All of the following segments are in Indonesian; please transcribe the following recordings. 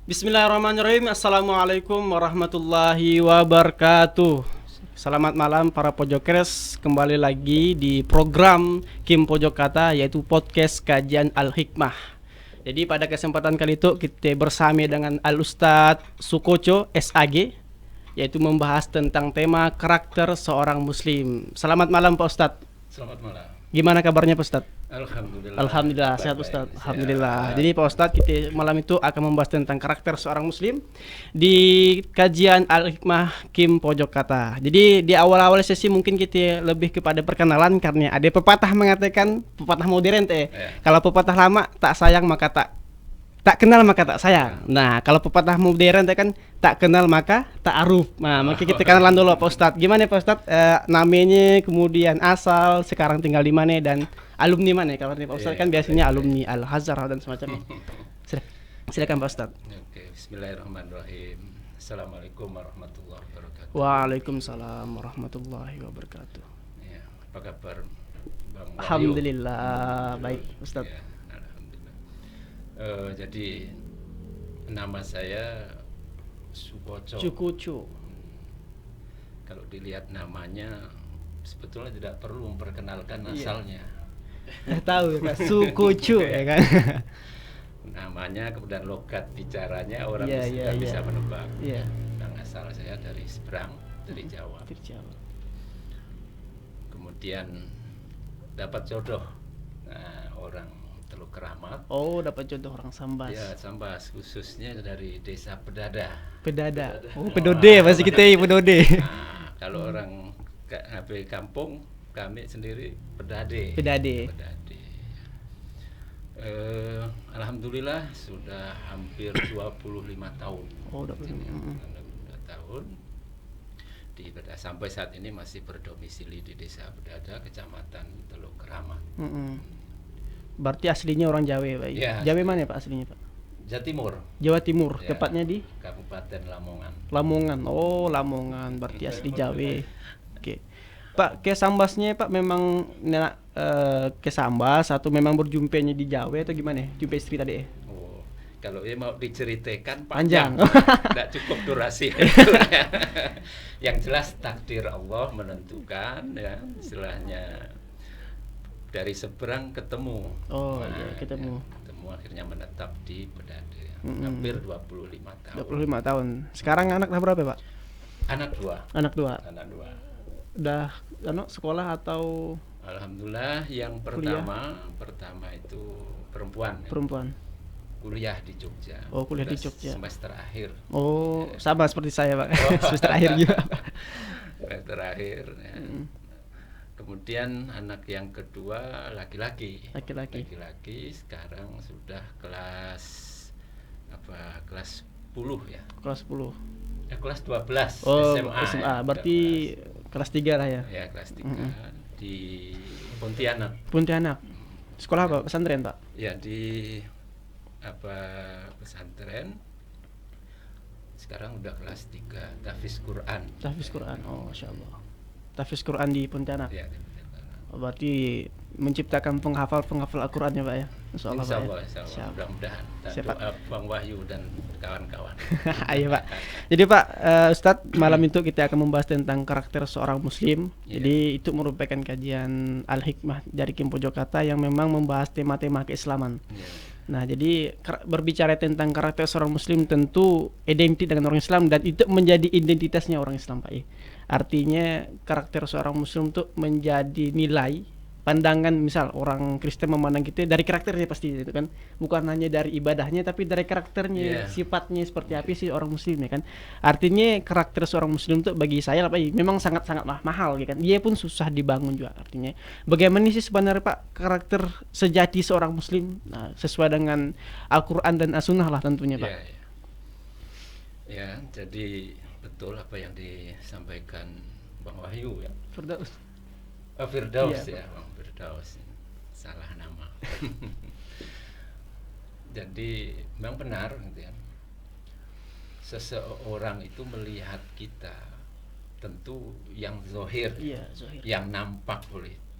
Bismillahirrahmanirrahim. Assalamualaikum warahmatullahi wabarakatuh. Selamat malam para Pojokers. Kembali lagi di program Kim Pojok Kata, yaitu podcast kajian Al-Hikmah. Jadi pada kesempatan kali itu kita bersama dengan Al-Ustadz Sukoco SAG, yaitu membahas tentang tema karakter seorang muslim. Selamat malam Pak Ustadz. Selamat malam. Gimana kabarnya Pak Ustadz? Alhamdulillah. Sehat Ustadz. Baik. Alhamdulillah. Sehat. Jadi Pak Ustadz, kita malam itu akan membahas tentang karakter seorang muslim di kajian Al-Hikmah Kim Pojok Kata. Jadi di awal-awal sesi mungkin kita lebih kepada perkenalan, karena ada pepatah mengatakan, pepatah modern kalau pepatah lama tak sayang maka tak kenal maka tak sayang. Nah, kalau pepatah modern kan tak kenal maka tak aruf. Nah, maka kita kenalan dulu Pak Ustadz. Gimana Pak Ustadz? Namanya, kemudian asal, sekarang tinggal di mana, dan alumni mana? Kalau Pak Ustadz kan biasanya alumni Al-Azhar dan semacamnya. Silakan Pak Ustadz. Oke, bismillahirrahmanirrahim. Assalamualaikum warahmatullahi wabarakatuh. Waalaikumsalam warahmatullahi wabarakatuh. Ya, apa kabar Bang Wahyu? Alhamdulillah, baik Ustadz. Ya, alhamdulillah. Jadi nama saya Sukoco. Cukucu. Kalau dilihat namanya sebetulnya tidak perlu memperkenalkan Iya. asalnya. Tahu Pak, Sukucu ya kan. Namanya kemudian logat bicaranya orang Iya, sudah iya, bisa iya. menebak. Iya. Dan asal saya dari Seberang, dari Jawa. Kemudian dapat jodoh, orang Teluk Keramat. Oh, dapat jodoh orang Sambas. Ya, Sambas, khususnya dari desa Pedada. Pedada. Oh, pedode pasti kita ya, pedode. Nah, kalau orang HP kampung, kami sendiri Pedade. Pedade. Alhamdulillah sudah hampir 25 tahun. Oh, udah Ini, belum. 22 tahun di Pedada. Sampai saat ini masih berdomisili di desa Pedada, kecamatan Teluk Keramat. Berarti aslinya orang Jawa ya, Pak? Ya, Jawa asli. mana Pak aslinya, Pak? Jawa Timur. Jawa Timur, Ya, tepatnya di Kabupaten Lamongan. Lamongan. Oh, Lamongan, berarti asli Jawa. Oke. Pak, ke Sambasnya Pak memang ke Sambas atau memang berjumpanya di Jawa atau gimana? Jumpa istri tadi ya? Oh, kalau ini mau diceritakan Panjang. panjang, tidak cukup durasi. Yang jelas takdir Allah menentukan, ya, istilahnya dari Seberang ketemu. Oh, iya, ketemu. Ya, ketemu akhirnya menetap di Pedade. Hampir 25 tahun. 25 tahun. Sekarang anak berapa, Pak? Anak dua. Anak dua. Udah sekolah atau Alhamdulillah yang pertama itu perempuan. Ya. perempuan? Kuliah di Jogja. Oh, kuliah di Udah Jogja. Semester akhir. Oh, sama seperti saya, Pak. Semester akhir juga. Semester akhir. Ya. Kemudian anak yang kedua laki-laki. Laki-laki sekarang sudah kelas 10 ya. Kelas 10. Kelas 12 Oh, SMA. SMA. Ya, Berarti kelas 3 lah ya. Ya, kelas 3 di Pontianak. Pontianak. Sekolah apa? Pesantren, Pak? Ya, di pesantren. Sekarang udah kelas 3 Tahfiz Quran. Tahfiz Quran. Oh, masyaallah. Tahfiz Quran di Pontianak. Ya, Oh, berarti menciptakan penghafal Al-Qur'an ya, Pak ya. Insyaallah, Pak. Insya Allah. Mudah-mudahan. Dan Siapa? doa Bang Wahyu dan kawan-kawan. Ayo Pak. Jadi Pak, Ustadz, malam itu kita akan membahas tentang karakter seorang muslim. Jadi itu merupakan kajian Al-Hikmah dari Kim Pojok Kata yang memang membahas tema-tema keislaman. Nah, jadi berbicara tentang karakter seorang muslim tentu identik dengan orang Islam, dan itu menjadi identitasnya orang Islam, Pak ya. Artinya karakter seorang muslim itu menjadi nilai pandangan. Misal orang Kristen memandang kita dari karakternya, pasti itu kan, bukan hanya dari ibadahnya tapi dari karakternya, sifatnya seperti apa sih orang muslim ya kan. Artinya karakter seorang muslim itu bagi saya Pak memang sangat-sangat mahal ya kan. Dia pun susah dibangun juga. Artinya bagaimana sih sebenarnya Pak karakter sejati seorang muslim? Nah, sesuai dengan Al-Qur'an dan As-Sunnah lah tentunya, Pak. Ya, jadi betul apa yang disampaikan Bang Wahyu ya. Firdaus. Firdaus ya, Bang Firdaus. Salah nama. Jadi memang benar gitu ya. Seseorang itu melihat kita tentu yang zohir, yang nampak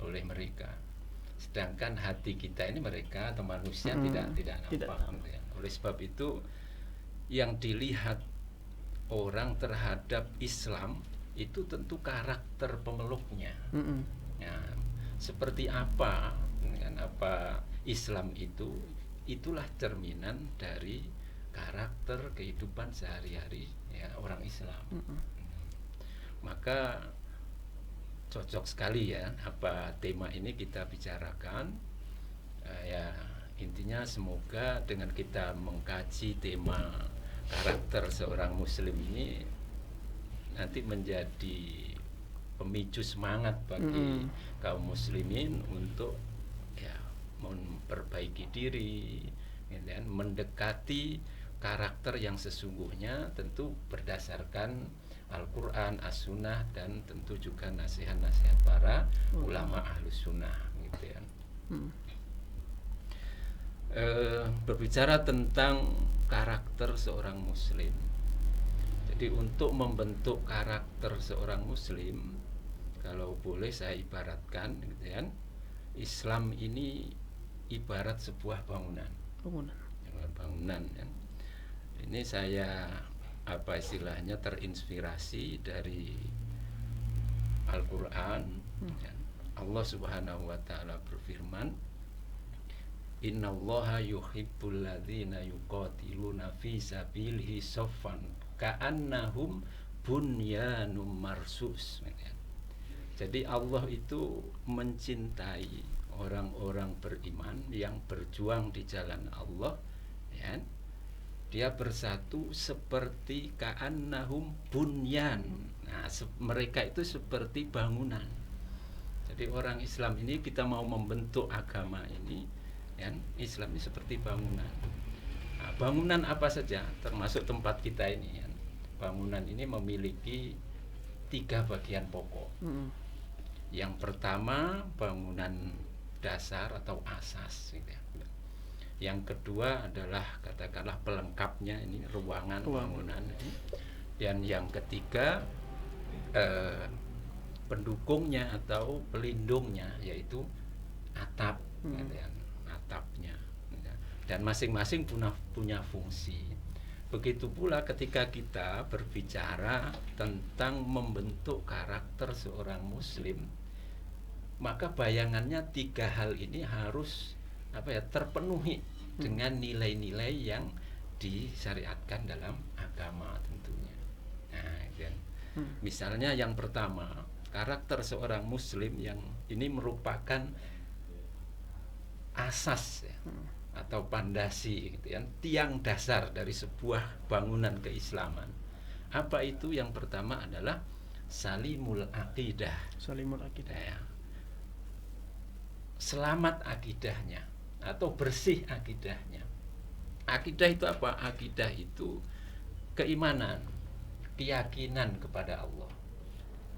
oleh mereka. Sedangkan hati kita ini mereka atau manusia tidak nampak. Gitu ya. Oleh sebab itu yang dilihat orang terhadap Islam itu tentu karakter pemeluknya. Ya, seperti apa Islam itu, itulah cerminan dari karakter kehidupan sehari-hari ya orang Islam. Maka cocok sekali ya tema ini kita bicarakan. Ya intinya semoga dengan kita mengkaji tema karakter seorang muslim ini nanti menjadi pemicu semangat bagi kaum muslimin untuk ya memperbaiki diri dan mendekati karakter yang sesungguhnya, tentu berdasarkan Al-Quran, As-Sunnah, dan tentu juga nasihat-nasihat para ulama Ahlus Sunnah gitu ya. Berbicara tentang karakter seorang muslim, jadi untuk membentuk karakter seorang muslim, kalau boleh saya ibaratkan gitu kan, Islam ini ibarat sebuah bangunan kan. Ini saya istilahnya terinspirasi dari Al-Quran. Allah Subhanahu wa ta'ala berfirman, Innallaha yuhibbul ladzina yuqatiluna fi sabilihi shaffan ka'annahum bunyanum marsus. Jadi Allah itu mencintai orang-orang beriman yang berjuang di jalan Allah ya. Dia bersatu seperti ka'annahum bunyan. Nah, mereka itu seperti bangunan. Jadi orang Islam ini, kita mau membentuk agama ini ya, Islam ini seperti bangunan. Nah, bangunan apa saja termasuk tempat kita ini ya. Bangunan ini memiliki 3 bagian pokok. Yang pertama bangunan dasar atau asas gitu ya. Yang kedua adalah katakanlah pelengkapnya, ini ruangan bangunan. Dan yang ketiga pendukungnya atau pelindungnya, yaitu atap gitu ya, atapnya. Dan masing-masing punya fungsi. Begitu pula ketika kita berbicara tentang membentuk karakter seorang muslim, maka bayangannya 3 hal ini harus terpenuhi dengan nilai-nilai yang disyariatkan dalam agama tentunya. Nah, dan misalnya yang pertama, karakter seorang muslim yang ini merupakan asas ya, atau pondasi gitu ya, tiang dasar dari sebuah bangunan keislaman. Apa itu? Yang pertama adalah salimul aqidah. Ya. Selamat akidahnya atau bersih akidahnya. Akidah itu apa? Akidah itu keimanan, keyakinan kepada Allah.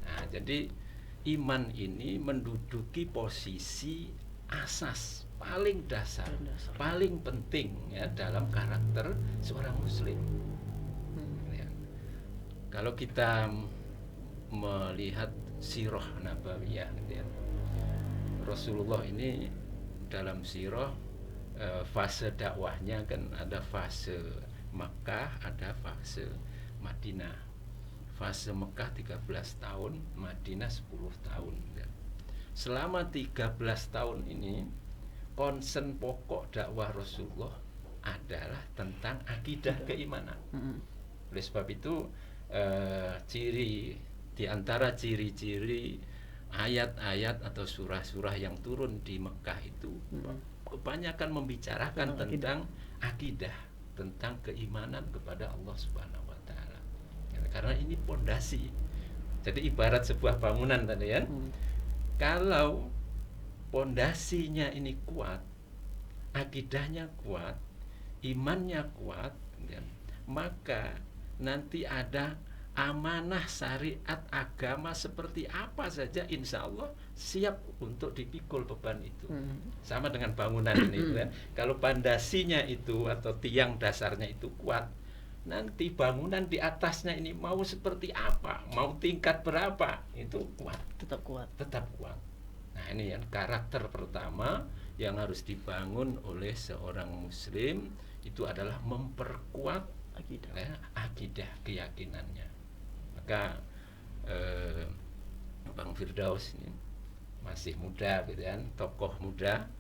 Nah, jadi iman ini menduduki posisi asas paling dasar, paling penting ya dalam karakter seorang muslim. Ya. Kalau kita melihat sirah nabawiyah gitu ya, Rasulullah ini dalam sirah fase dakwahnya kan ada fase Makkah, ada fase Madinah. Fase Mekah 13 tahun, Madinah 10 tahun. Selama 13 tahun ini, konsen pokok dakwah Rasulullah adalah tentang akidah keimanan. Oleh sebab itu, di antara ciri-ciri ayat-ayat atau surah-surah yang turun di Mekah itu kebanyakan membicarakan tentang akidah, tentang keimanan kepada Allah Subhanahu wa ta'ala. Karena ini pondasi. Jadi ibarat sebuah bangunan tadi ya. Kalau pondasinya ini kuat, akidahnya kuat, imannya kuat, maka nanti ada amanah syariat agama seperti apa saja, insya Allah siap untuk dipikul beban itu. Sama dengan bangunan ini kan? Kalau pondasinya itu atau tiang dasarnya itu kuat, nanti bangunan di atasnya ini mau seperti apa, mau tingkat berapa, itu kuat, tetap kuat. Nah, ini yang karakter pertama yang harus dibangun oleh seorang muslim, itu adalah memperkuat Akidah. Akidah keyakinannya. Maka Bang Firdaus ini masih muda gitu kan, tokoh muda,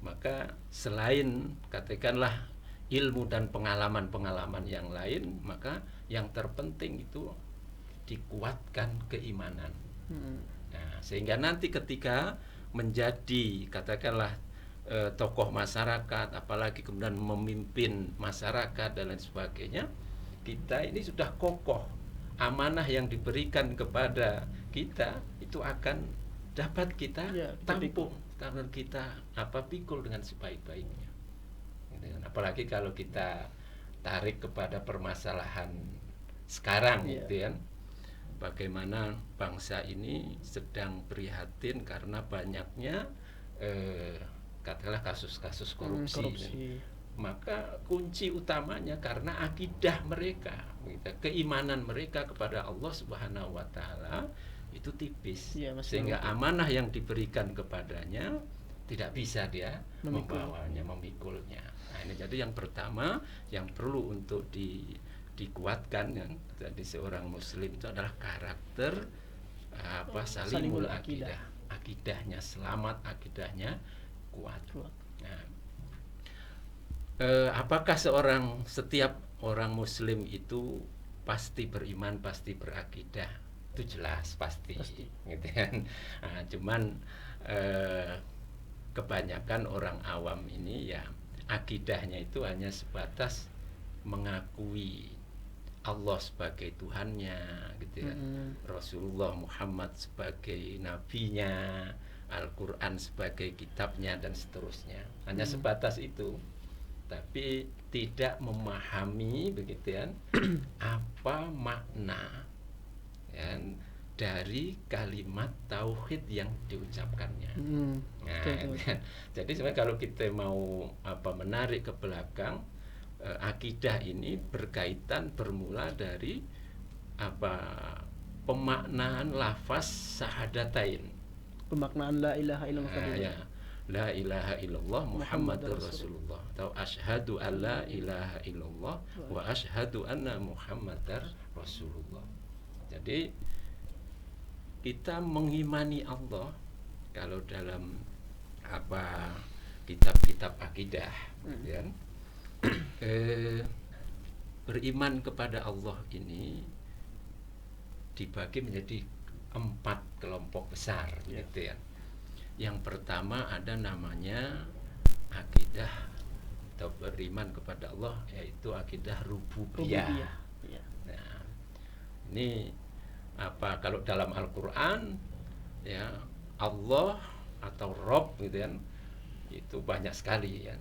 maka selain katakanlah ilmu dan pengalaman-pengalaman yang lain, maka yang terpenting itu dikuatkan keimanan. Nah, sehingga nanti ketika menjadi katakanlah tokoh masyarakat, apalagi kemudian memimpin masyarakat dan lain sebagainya, kita ini sudah kokoh, amanah yang diberikan kepada kita itu akan dapat kita tampung, karena kita pikul dengan sebaik-baiknya. Apalagi kalau kita tarik kepada permasalahan sekarang, gitu kan, bagaimana bangsa ini sedang prihatin karena banyaknya katakanlah kasus-kasus korupsi. Maka kunci utamanya karena akidah mereka, keimanan mereka kepada Allah Subhanahu wa Ta'ala itu tipis, sehingga amanah yang diberikan kepadanya tidak bisa dia memikulnya. Nah, ini jadi yang pertama yang perlu untuk dikuatkan yang jadi seorang muslim itu adalah karakter salimul akidah. Akidahnya selamat, akidahnya kuat. Nah, apakah setiap orang muslim itu pasti beriman, pasti berakidah? Itu jelas pasti. Gitu kan. Nah, cuman kebanyakan orang awam ini ya akidahnya itu hanya sebatas mengakui Allah sebagai Tuhannya, gitu ya. Rasulullah Muhammad sebagai nabinya, Al-Quran sebagai kitabnya dan seterusnya. Hanya sebatas itu. Tapi tidak memahami, begitu kan, apa makna ya, dari kalimat tauhid yang diucapkannya. Jadi sebenarnya kalau kita mau menarik ke belakang, akidah ini bermula dari pemaknaan lafaz syahadatain. Pemaknaan la ilaha illallah. La ilaha illallah Muhammadur Rasulullah, atau asyhadu an la ilaha illallah wa asyhadu anna Muhammadar Rasulullah. Jadi kita mengimani Allah kalau dalam kitab-kitab akidah, ya, beriman kepada Allah ini dibagi menjadi 4 kelompok besar, gitu ya. Yang pertama ada namanya akidah atau beriman kepada Allah, yaitu akidah rububiyah. Nah, ini kalau dalam Al-Quran ya, Allah atau Rob, gitu kan, itu banyak sekali ya.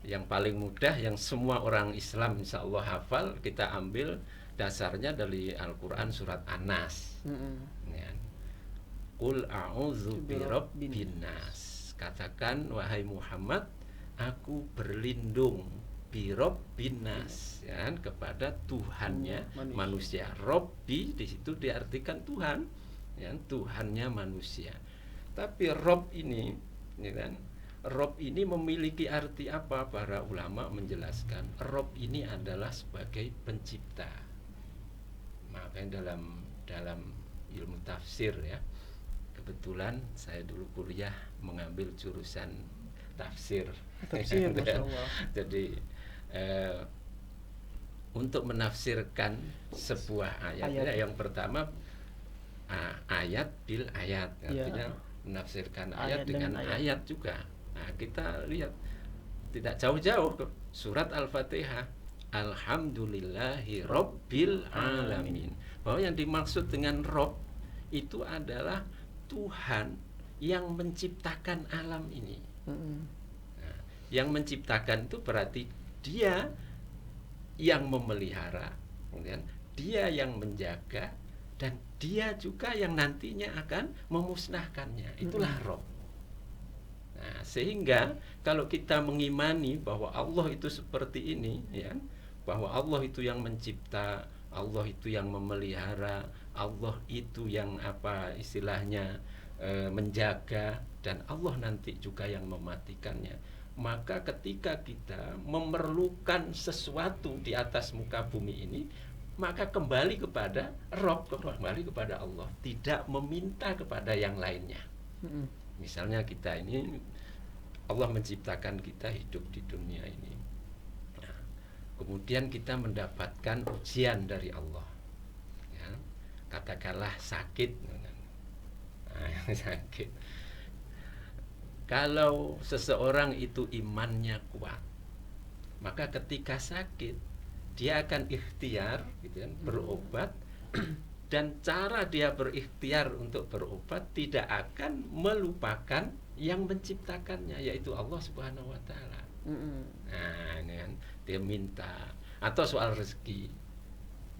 Yang paling mudah yang semua orang Islam insya Allah hafal, kita ambil dasarnya dari Al-Quran surat An-Nas. Ya. Qul a'udzu birabbin nas. Katakan wahai Muhammad, aku berlindung birabbin nas, ya, kepada Tuhannya manusia. Robbi di situ diartikan Tuhan, ya, Tuhannya manusia. Tapi Rob ini, ya kan, Rob ini memiliki arti apa? Para ulama menjelaskan Rob ini adalah sebagai pencipta. Makanya dalam ilmu tafsir, ya, kebetulan saya dulu kuliah mengambil jurusan tafsir. Masya Allah. Jadi untuk menafsirkan sebuah ayat. Yang pertama ayat bil ayat, artinya menafsirkan ayat dengan ayat juga. Nah, kita lihat tidak jauh-jauh ke surat Al-Fatihah, Alhamdulillahi Rabbil Alamin, bahwa yang dimaksud dengan Rob itu adalah Tuhan yang menciptakan alam ini. Nah, yang menciptakan itu berarti Dia yang memelihara, kemudian Dia yang menjaga, dan Dia juga yang nantinya akan memusnahkannya. Itulah Rob. Nah, sehingga kalau kita mengimani bahwa Allah itu seperti ini, ya, bahwa Allah itu yang mencipta, Allah itu yang memelihara, Allah itu yang istilahnya menjaga, dan Allah nanti juga yang mematikannya, maka ketika kita memerlukan sesuatu di atas muka bumi ini, maka kembali kepada Rabb, kembali kepada Allah, tidak meminta kepada yang lainnya. Misalnya kita ini, Allah menciptakan kita hidup di dunia ini. Nah, kemudian kita mendapatkan ujian dari Allah. Ya, katakanlah sakit, sakit. Kalau seseorang itu imannya kuat, maka ketika sakit dia akan ikhtiar, gitu kan, berobat, dan cara dia berikhtiar untuk berobat tidak akan melupakan yang menciptakannya, yaitu Allah Subhanahu wa taala. Nah, ini kan, dia minta, atau soal rezeki,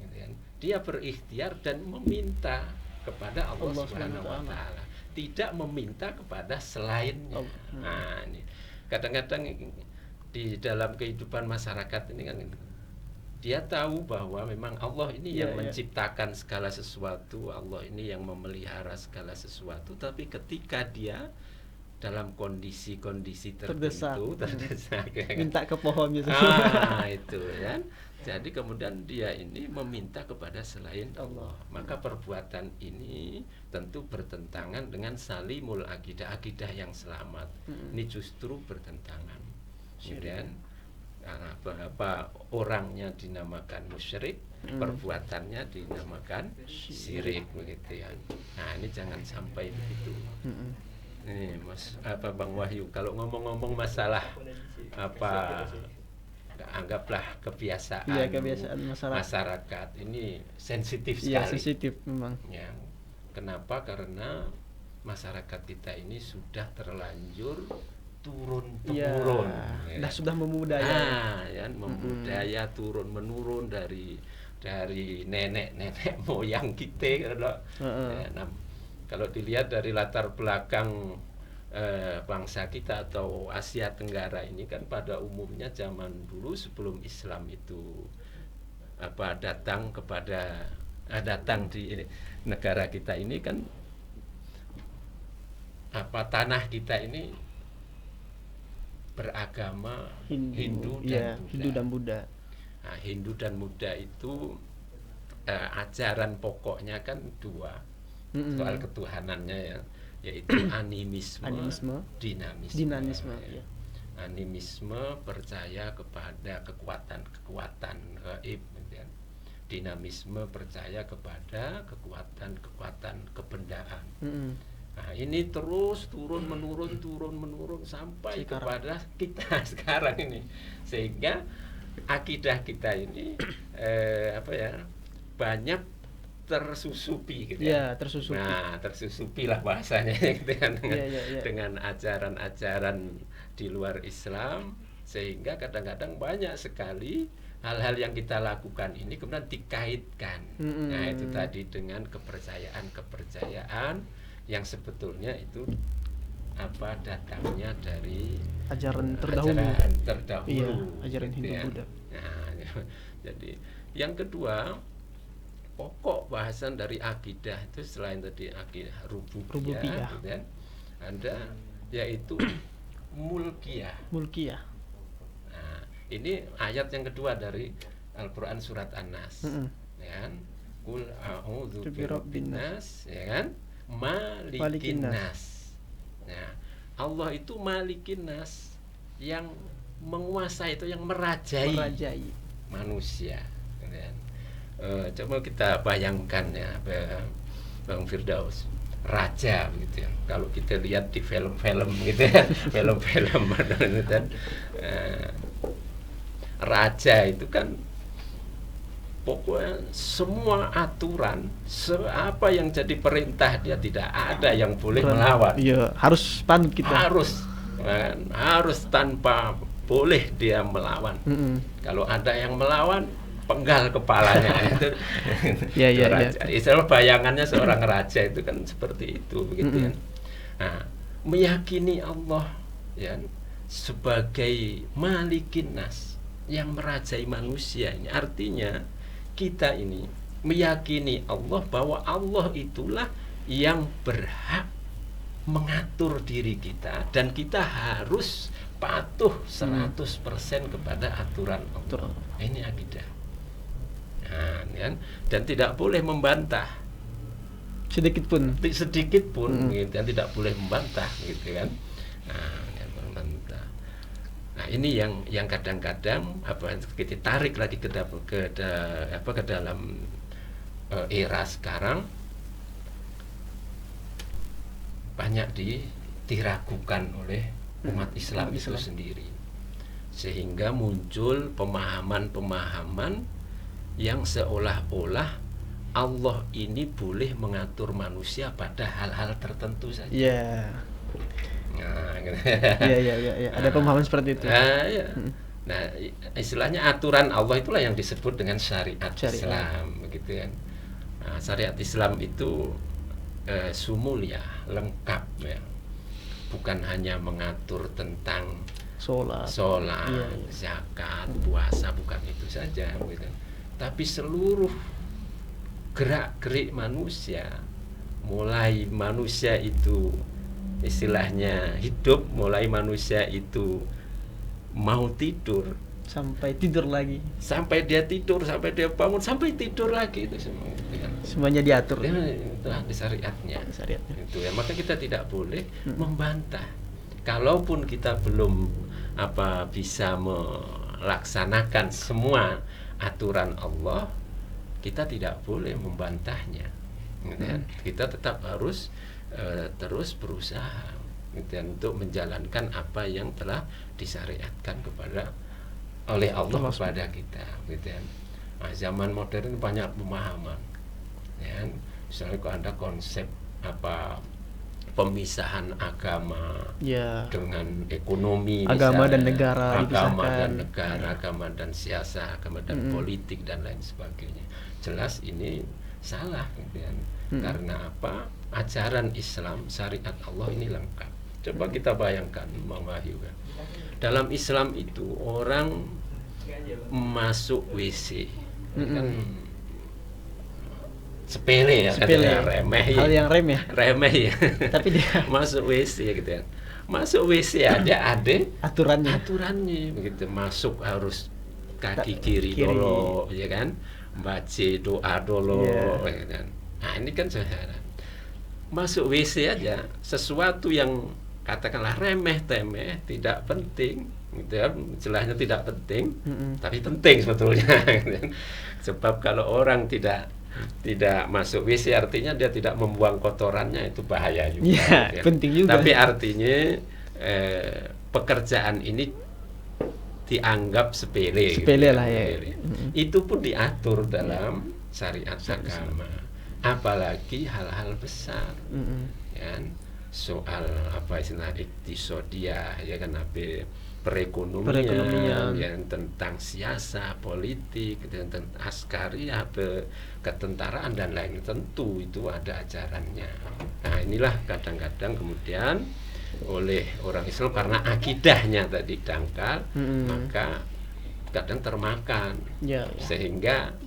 gitu kan, dia berikhtiar dan meminta kepada Allah Subhanahu wa taala, tidak meminta kepada selainnya. Nah, ini kadang-kadang di dalam kehidupan masyarakat ini kan, dia tahu bahwa memang Allah ini yang menciptakan segala sesuatu, Allah ini yang memelihara segala sesuatu, tapi ketika dia dalam kondisi-kondisi tertentu terdesak minta ke pohon gitu. Itu kan. Jadi kemudian dia ini meminta kepada selain Allah. Maka perbuatan ini tentu bertentangan dengan salimul akidah, akidah yang selamat. Ini justru bertentangan. Kemudian apa orangnya dinamakan musyrik, perbuatannya dinamakan syirik, begitu ya. Nah, ini jangan sampai begitu. Nih, Mas, Bang Wahyu, kalau ngomong-ngomong masalah anggaplah kebiasaan masyarakat ini sensitif sekali. Iya, sensitif memang. Ya. Kenapa? Karena masyarakat kita ini sudah terlanjur turun-temurun. Ya. Sudah membudaya. Membudaya turun menurun dari nenek-nenek moyang kita. Kalau dilihat dari latar belakang bangsa kita atau Asia Tenggara ini kan, pada umumnya zaman dulu sebelum Islam itu datang di negara kita ini kan, tanah kita ini beragama Hindu dan Buddha. Nah, Hindu dan Buddha itu ajaran pokoknya kan dua soal ketuhanannya, ya, yaitu animisme, dinamisme. Ya. Animisme percaya kepada kekuatan gaib, kemudian dinamisme percaya kepada kekuatan kebendaan. Nah, ini terus turun menurun sampai kepada kita sekarang ini, sehingga akidah kita ini banyak tersusupi, gitu ya. Tersusupi. Nah, tersusupi lah bahasanya, gitu kan, dengan ajaran-ajaran di luar Islam, sehingga kadang-kadang banyak sekali hal-hal yang kita lakukan ini kemudian dikaitkan. Nah, itu tadi dengan kepercayaan yang sebetulnya itu datangnya dari ajaran terdahulu. Iya, ajaran gitu Hindu ya. Buddha. Nah, jadi yang kedua, pokok bahasan dari akidah itu selain tadi akidah rububiyah, gitu kan, ada yaitu mulkiyah. Nah, ini ayat yang kedua dari Al-Qur'an surat An-Nas. Ya kan? Qul a'udzu birabbin nas, ya kan? Malikin nas. Nah, Allah itu malikin nas, yang menguasai, itu yang merajai manusia, gitu kan? Coba kita bayangkan ya, Bang Firdaus, raja gitu ya. Kalau kita lihat di film-film gitu ya, film-film dan raja itu kan pokoknya semua aturan, apa yang jadi perintah dia tidak ada yang boleh melawan. Iya, harus panut kita. Harus tanpa boleh dia melawan. Kalau ada yang melawan, penggal kepalanya. Itu raja. Istilah bayangannya seorang raja itu kan seperti itu, begitu ya. Nah, meyakini Allah ya sebagai malikin nas, yang merajai manusia ini, artinya kita ini meyakini Allah bahwa Allah itulah yang berhak mengatur diri kita, dan kita harus patuh 100% kepada aturan Allah. Ini akidah. Nah, kan? Dan tidak boleh membantah sedikit pun. Gitu, dan tidak boleh membantah, gitu kan. Nah, membantah. Nah, ini yang kadang-kadang kita tarik lagi ke dalam era sekarang, banyak diragukan oleh umat Islam itu sendiri, sehingga muncul pemahaman-pemahaman yang seolah-olah Allah ini boleh mengatur manusia pada hal-hal tertentu saja. Iya. Nah, gitu. Iya. Ada pemahaman seperti itu. Ya. Nah, istilahnya aturan Allah itulah yang disebut dengan syariat. Islam, begitu kan. Nah, syariat Islam itu sumul ya, lengkap ya. Bukan hanya mengatur tentang sholat, zakat, puasa, bukan itu saja, gitu. Tapi seluruh gerak-gerik manusia, mulai manusia itu istilahnya hidup, mulai manusia itu mau tidur, sampai tidur lagi, sampai dia tidur, sampai dia bangun, sampai tidur lagi, itu semua, semuanya diatur. Itu di syariatnya. Itu ya, maka kita tidak boleh membantah. Kalaupun kita belum bisa melaksanakan semua aturan Allah, kita tidak boleh membantahnya. Kita tetap harus terus berusaha untuk menjalankan apa yang telah disyariatkan oleh Allah kepada kita. Nah, zaman modern banyak pemahaman. Ya, misalnya kalau ada konsep pemisahan agama dengan ekonomi, agama misalnya, dan negara, agama dan siasa, agama dan politik dan lain sebagainya. Jelas ini salah, karena apa? Ajaran Islam, syariat Allah ini lengkap. Coba kita bayangkan, Bang Wahyu, dalam Islam itu orang masuk WC kan sepele ya, remeh, hal yang remeh ya. Tapi dia masuk WC gitu ya. Masuk WC ada aturannya begitu. Masuk harus kaki kiri dulu, ya kan? Baca doa dulu, ya kan? Nah, ini kan sederhana. Masuk WC aja sesuatu yang katakanlah remeh-temeh, tidak penting, gitu ya, istilahnya tidak penting, tapi penting sebetulnya. Sebab kalau orang tidak masuk WC artinya dia tidak membuang kotorannya, itu bahaya juga. Ya, penting juga. Tapi artinya pekerjaan ini dianggap sepele gitu, lah ya. Itu pun diatur dalam syariat agama. Apalagi hal-hal besar, kan? Soal istilah iktisodiyah, ya kan, perekonomian, yang tentang siasa, politik, tentang askariyah, ketentaraan dan lain, tentu itu ada ajarannya. Nah, inilah kadang-kadang kemudian oleh orang Islam karena akidahnya tadi dangkal, maka kadang termakan, sehingga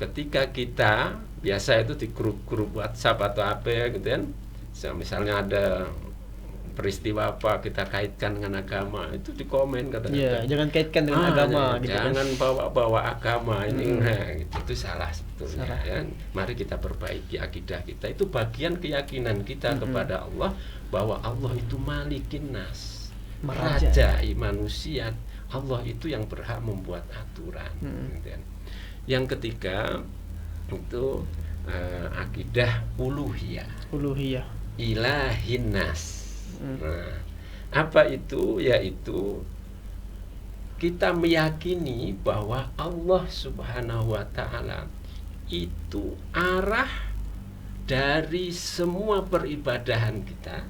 ketika kita biasa itu di grup-grup WhatsApp atau apa ya gitu kan, misalnya ada peristiwa apa kita kaitkan dengan agama, itu di komen kadang-kadang, jangan kaitkan dengan agama, gitu jangan bawa agama ini, gitu. Itu salah sebetulnya. Ya. Mari kita perbaiki akidah kita, itu bagian keyakinan kita kepada Allah, bahwa Allah itu malikin nas, merajai manusia. Allah itu yang berhak membuat aturan. Gitu kan. Yang ketiga itu akidah uluhiyah, ilahin nas. Nah, apa itu? Yaitu kita meyakini bahwa Allah Subhanahu wa ta'ala itu arah dari semua peribadahan kita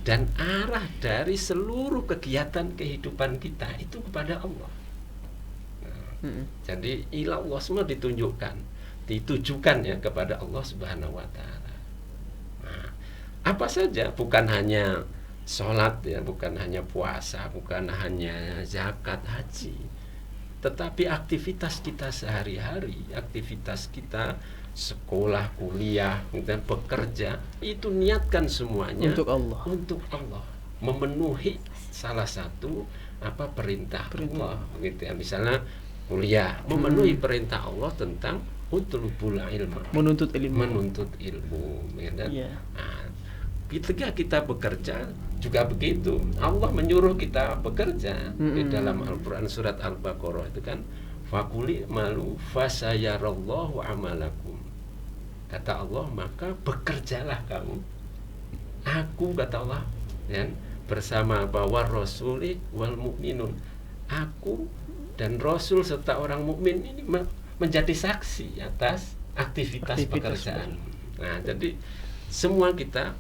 dan arah dari seluruh kegiatan kehidupan kita itu kepada Allah. Jadi ilallah semua ditujukan ya kepada Allah Subhanahu wa ta'ala. Nah, apa saja, bukan hanya sholat ya, bukan hanya puasa, bukan hanya zakat, haji, tetapi aktivitas kita sehari-hari, aktivitas kita sekolah, kuliah, dan bekerja, itu niatkan semuanya untuk Allah, memenuhi salah satu perintah Allah, gitu ya. Misalnya kuliah, memenuhi perintah Allah tentang utlubul ilma, menuntut ilmu, ya, dan ketika kita bekerja juga begitu. Allah menyuruh kita bekerja. Di dalam Al-Quran surat Al-Baqarah itu kan, fakuli malu fasayarallahu amalakum. Kata Allah, maka bekerjalah kamu. Aku, kata Allah, ya, bersama bahwa rasuli wal mu'minun. Aku dan Rasul serta orang mukmin ini menjadi saksi atas aktivitas pekerjaan. Nah, jadi semua kita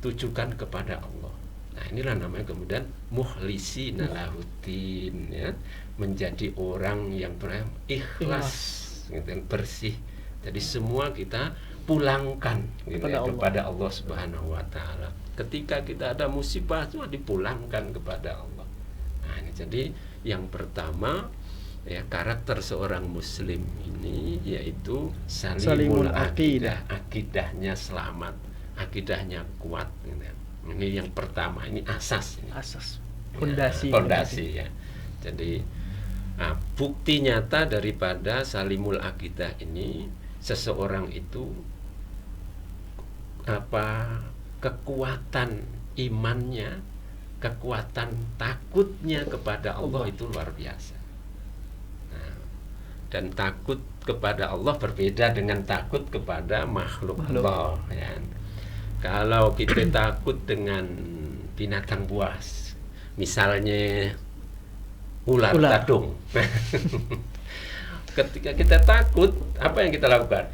tujukan kepada Allah. Nah, inilah namanya kemudian mukhlisina lahuddin, ya, menjadi orang yang ikhlas, gitu, bersih. Jadi semua kita pulangkan, gitu, kepada Allah Subhanahu wa taala. Ketika kita ada musibah, semua dipulangkan kepada Allah. Nah, ini jadi yang pertama, ya, karakter seorang muslim ini yaitu salimul aqidah, akidahnya selamat, akidahnya kuat, gitu. Ini yang pertama, ini asas, fondasi, ya. Jadi bukti nyata daripada salimul aqidah ini, seseorang itu kekuatan imannya, kekuatan takutnya kepada Allah itu luar biasa. Nah, dan takut kepada Allah berbeda dengan takut kepada makhluk Allah, ya. Kalau kita takut dengan binatang buas, misalnya ular. Tadung, ketika kita takut, apa yang kita lakukan?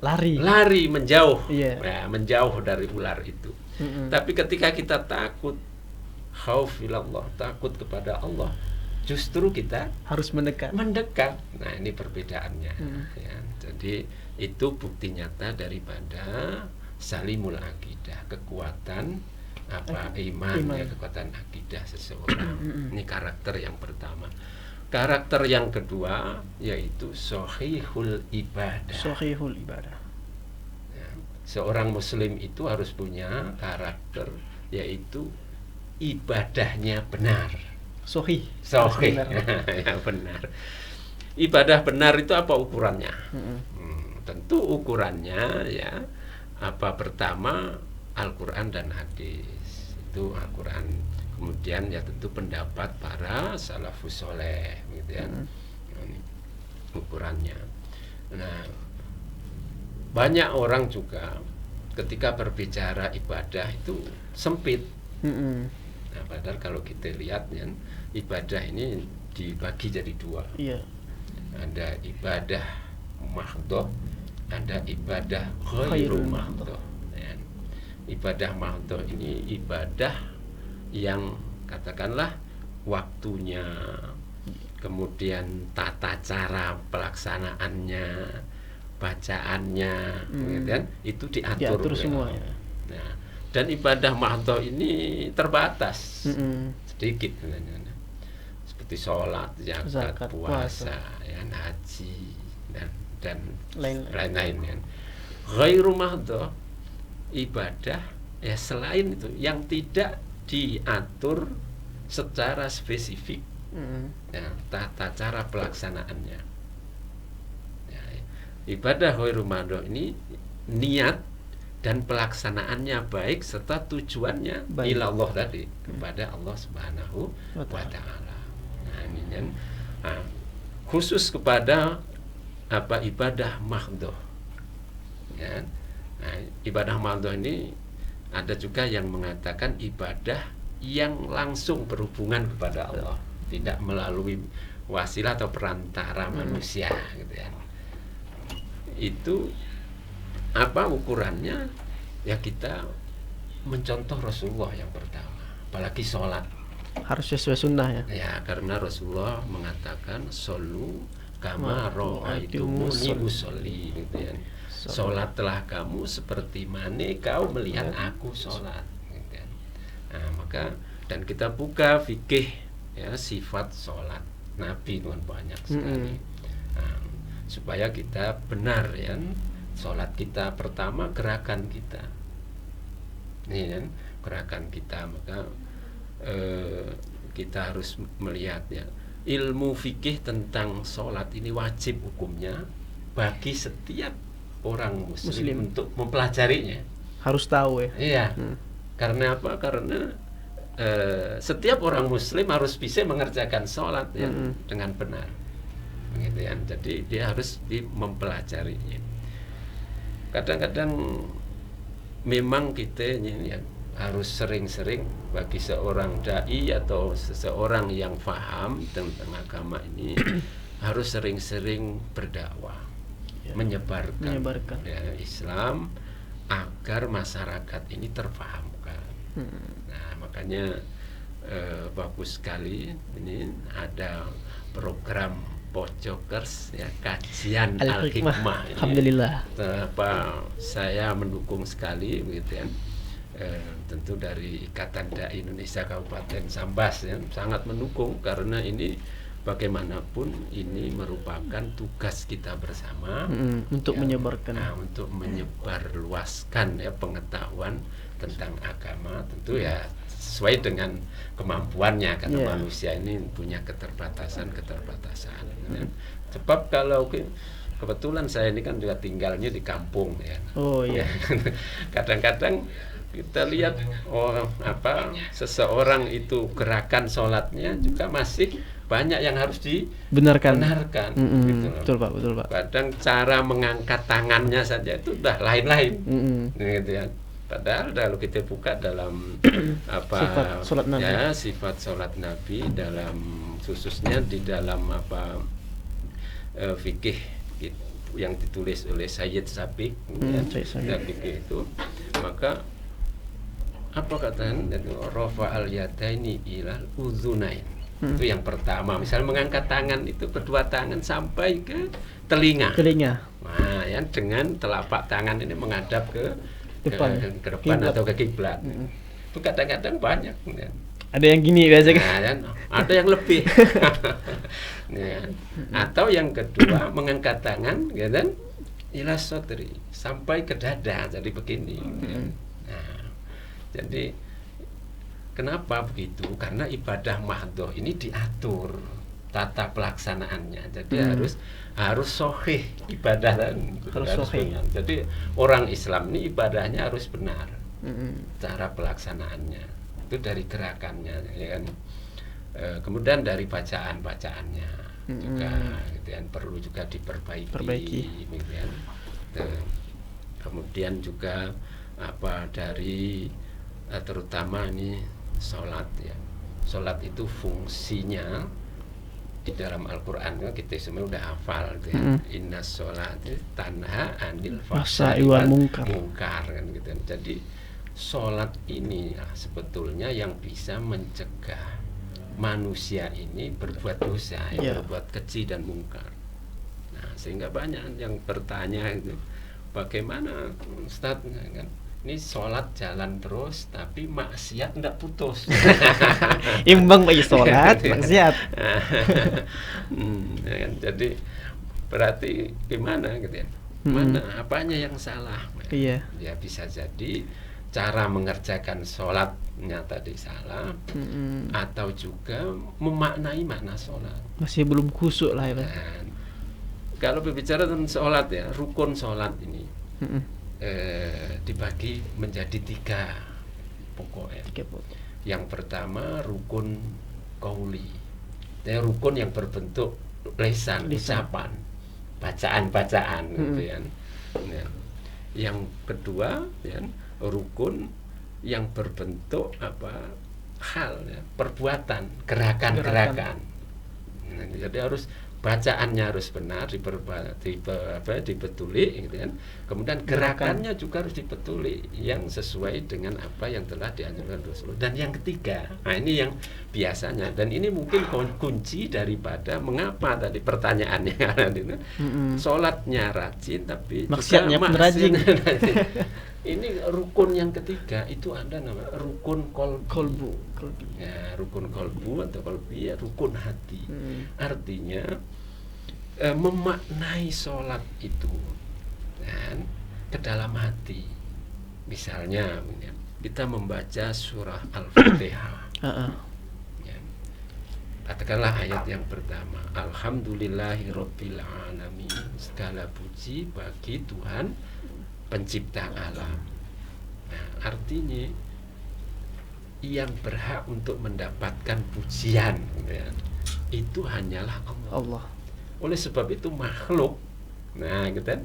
Lari, menjauh, ya, menjauh dari ular itu. Tapi ketika kita takut, khaufilallah, takut kepada Allah, justru kita harus mendekat. Nah, ini perbedaannya, ya. Jadi itu bukti nyata daripada salimul akidah, kekuatan iman. Ya, kekuatan akidah seseorang. Ini karakter yang pertama. Karakter yang kedua yaitu sahihul ibadah. Ya, seorang muslim itu harus punya karakter yaitu ibadahnya benar. Sahih. Ya, benar. Ibadah benar itu apa ukurannya? Tentu ukurannya, ya, pertama Al-Quran dan hadis. Itu Al-Quran, kemudian ya tentu pendapat para salafus soleh, gitu ya. Ini ukurannya. Nah, banyak orang juga ketika berbicara ibadah itu sempit. Nah, padahal kalau kita lihat, ya, ibadah ini dibagi jadi dua. Ada ibadah mahdhah, ada ibadah ghairu mahdhah. Ibadah mahdhah ini ibadah yang katakanlah waktunya, kemudian tata cara pelaksanaannya, bacaannya, itu diatur semua, ya. Nah, dan ibadah mahdhah ini terbatas, sedikit, seperti sholat, zakat, puasa, ya, haji, dan lain-lain, ya. Ghairu mahdhah, ibadah, ya, selain itu yang tidak diatur secara spesifik, ya, tata cara pelaksanaannya, ya. Ibadah ghairu mahdhah ini niat dan pelaksanaannya baik serta tujuannya ilallah tadi, kepada Allah Subhanahu wa taala. Nah, ini kan khusus kepada ibadah mahdhah, ya. Nah, ibadah mahdhah ini ada juga yang mengatakan ibadah yang langsung berhubungan kepada Allah, tidak melalui wasilah atau perantara manusia, gitu ya. Itu ukurannya? Ya, kita mencontoh Rasulullah yang pertama, apalagi sholat harus sesuai sunnah, ya. Ya, karena Rasulullah mengatakan shollu kama ra'aitumuni usolli, gitu ya. Sholatlah kamu seperti mana kau melihat aku sholat, gitu kan. Nah, maka dan kita buka fikih, ya, sifat sholat. Nabi kan banyak sekali. Nah, supaya kita benar ya, sholat kita pertama gerakan kita, nih kan gerakan kita, maka kita harus melihat ya, ilmu fikih tentang sholat ini wajib hukumnya bagi setiap orang muslim untuk mempelajarinya. Harus tahu ya. Iya. Karena apa? Karena setiap orang muslim harus bisa mengerjakan sholat ya, dengan benar, gitu ya. Jadi dia harus mempelajarinya. Kadang-kadang memang kita ini ya, harus sering-sering bagi seorang dai atau seseorang yang paham tentang agama ini harus sering-sering berdakwah, menyebarkan ya, Islam agar masyarakat ini terpahamkan. Nah, makanya bagus sekali ini ada program Pojokers ya, kajian Al-Hikmah. Alhamdulillah. Saya mendukung sekali begitu ya. Tentu dari Ikatan Dai Indonesia Kabupaten Sambas ya, sangat mendukung, karena ini bagaimanapun ini merupakan tugas kita bersama untuk ya, menyebarkan, untuk menyebarluaskan ya pengetahuan tentang agama, tentu ya sesuai dengan kemampuannya, karena manusia ini punya keterbatasan. Sebab kalau kebetulan saya ini kan juga tinggalnya di kampung ya. Oh iya. Kadang-kadang kita lihat seseorang itu gerakan sholatnya juga masih banyak yang harus dibenarkan. Gitu loh. Betul Pak. Kadang cara mengangkat tangannya saja itu udah lain-lain, gitu ya. Padahal kalau kita buka dalam sifat sholat Nabi, ya, sifat sholat Nabi dalam khususnya di dalam fikih yang ditulis oleh Sayyid Sabiq, fikih itu, maka apa katanya, rafa al yadaini ilal udzunain. Itu yang pertama, misalnya mengangkat tangan itu kedua tangan sampai ke telinga. Nah, ya, dengan telapak tangan ini menghadap ke depan atau ke kiblat. Itu kadang-kadang banyak. Ya. Ada yang gini biasanya. Nah, ya, ada yang lebih. Ya. Atau yang kedua mengangkat tangan, ya kan? Ila sotri, sampai ke dada, jadi begini. Nah, jadi kenapa begitu? Karena ibadah mahdhah ini diatur tata pelaksanaannya. Jadi harus sahih ibadah, harus benar. Jadi orang Islam ini ibadahnya harus benar. Cara pelaksanaannya itu dari gerakannya, ya kan? Kemudian dari bacaannya juga, gitu kan, perlu juga diperbaiki. Gitu kan? Kemudian juga dari terutama ini sholat ya. Sholat itu fungsinya di dalam Al-Quran kita semua udah hafal gitu ya. Inna sholati tanha anil fahsya'i wal munkar kan, gitu. Jadi sholat ini sebetulnya yang bisa mencegah manusia ini berbuat dosa, berbuat keji dan mungkar. Nah, sehingga banyak yang bertanya itu, bagaimana Ustaz kan? Ini sholat jalan terus tapi maksiat enggak putus. Imbang bagi sholat, maksiat. Jadi berarti gimana gitu ya? Mana apanya yang salah? Iya. Ya bisa jadi cara mengerjakan sholatnya tadi salah, atau juga memaknai makna sholat. Masih belum khusyuk lah ya. Kalau berbicara tentang sholat ya, rukun sholat ini dibagi menjadi 3 pokok ya. Yang pertama rukun qauli, rukun yang berbentuk lisan, ucapan, bacaan gitu ya. Yang kedua ya, rukun yang berbentuk hal ya, perbuatan, gerakan. Jadi harus bacaannya harus benar, dibetuli gitu kan. Kemudian gerakannya juga harus dibetuli yang sesuai dengan apa yang telah dianjurkan Rasulullah. Dan yang ketiga, nah ini yang biasanya, dan ini mungkin kunci daripada mengapa tadi pertanyaannya sholatnya rajin tapi maksiatnya rajin. Ini rukun yang ketiga itu ada namanya rukun Kolbu. Ya, rukun kolbu atau kolbi ya rukun hati. Artinya memaknai sholat itu kan ke dalam hati. Misalnya kita membaca surah Al-Fatihah. Ya. Katakanlah ayat yang pertama, Alhamdulillahirabbil alamin. Segala puji bagi Tuhan pencipta alam. Nah, artinya yang berhak untuk mendapatkan pujian ya, itu hanyalah Allah. Oleh sebab itu makhluk, nah gitu kan,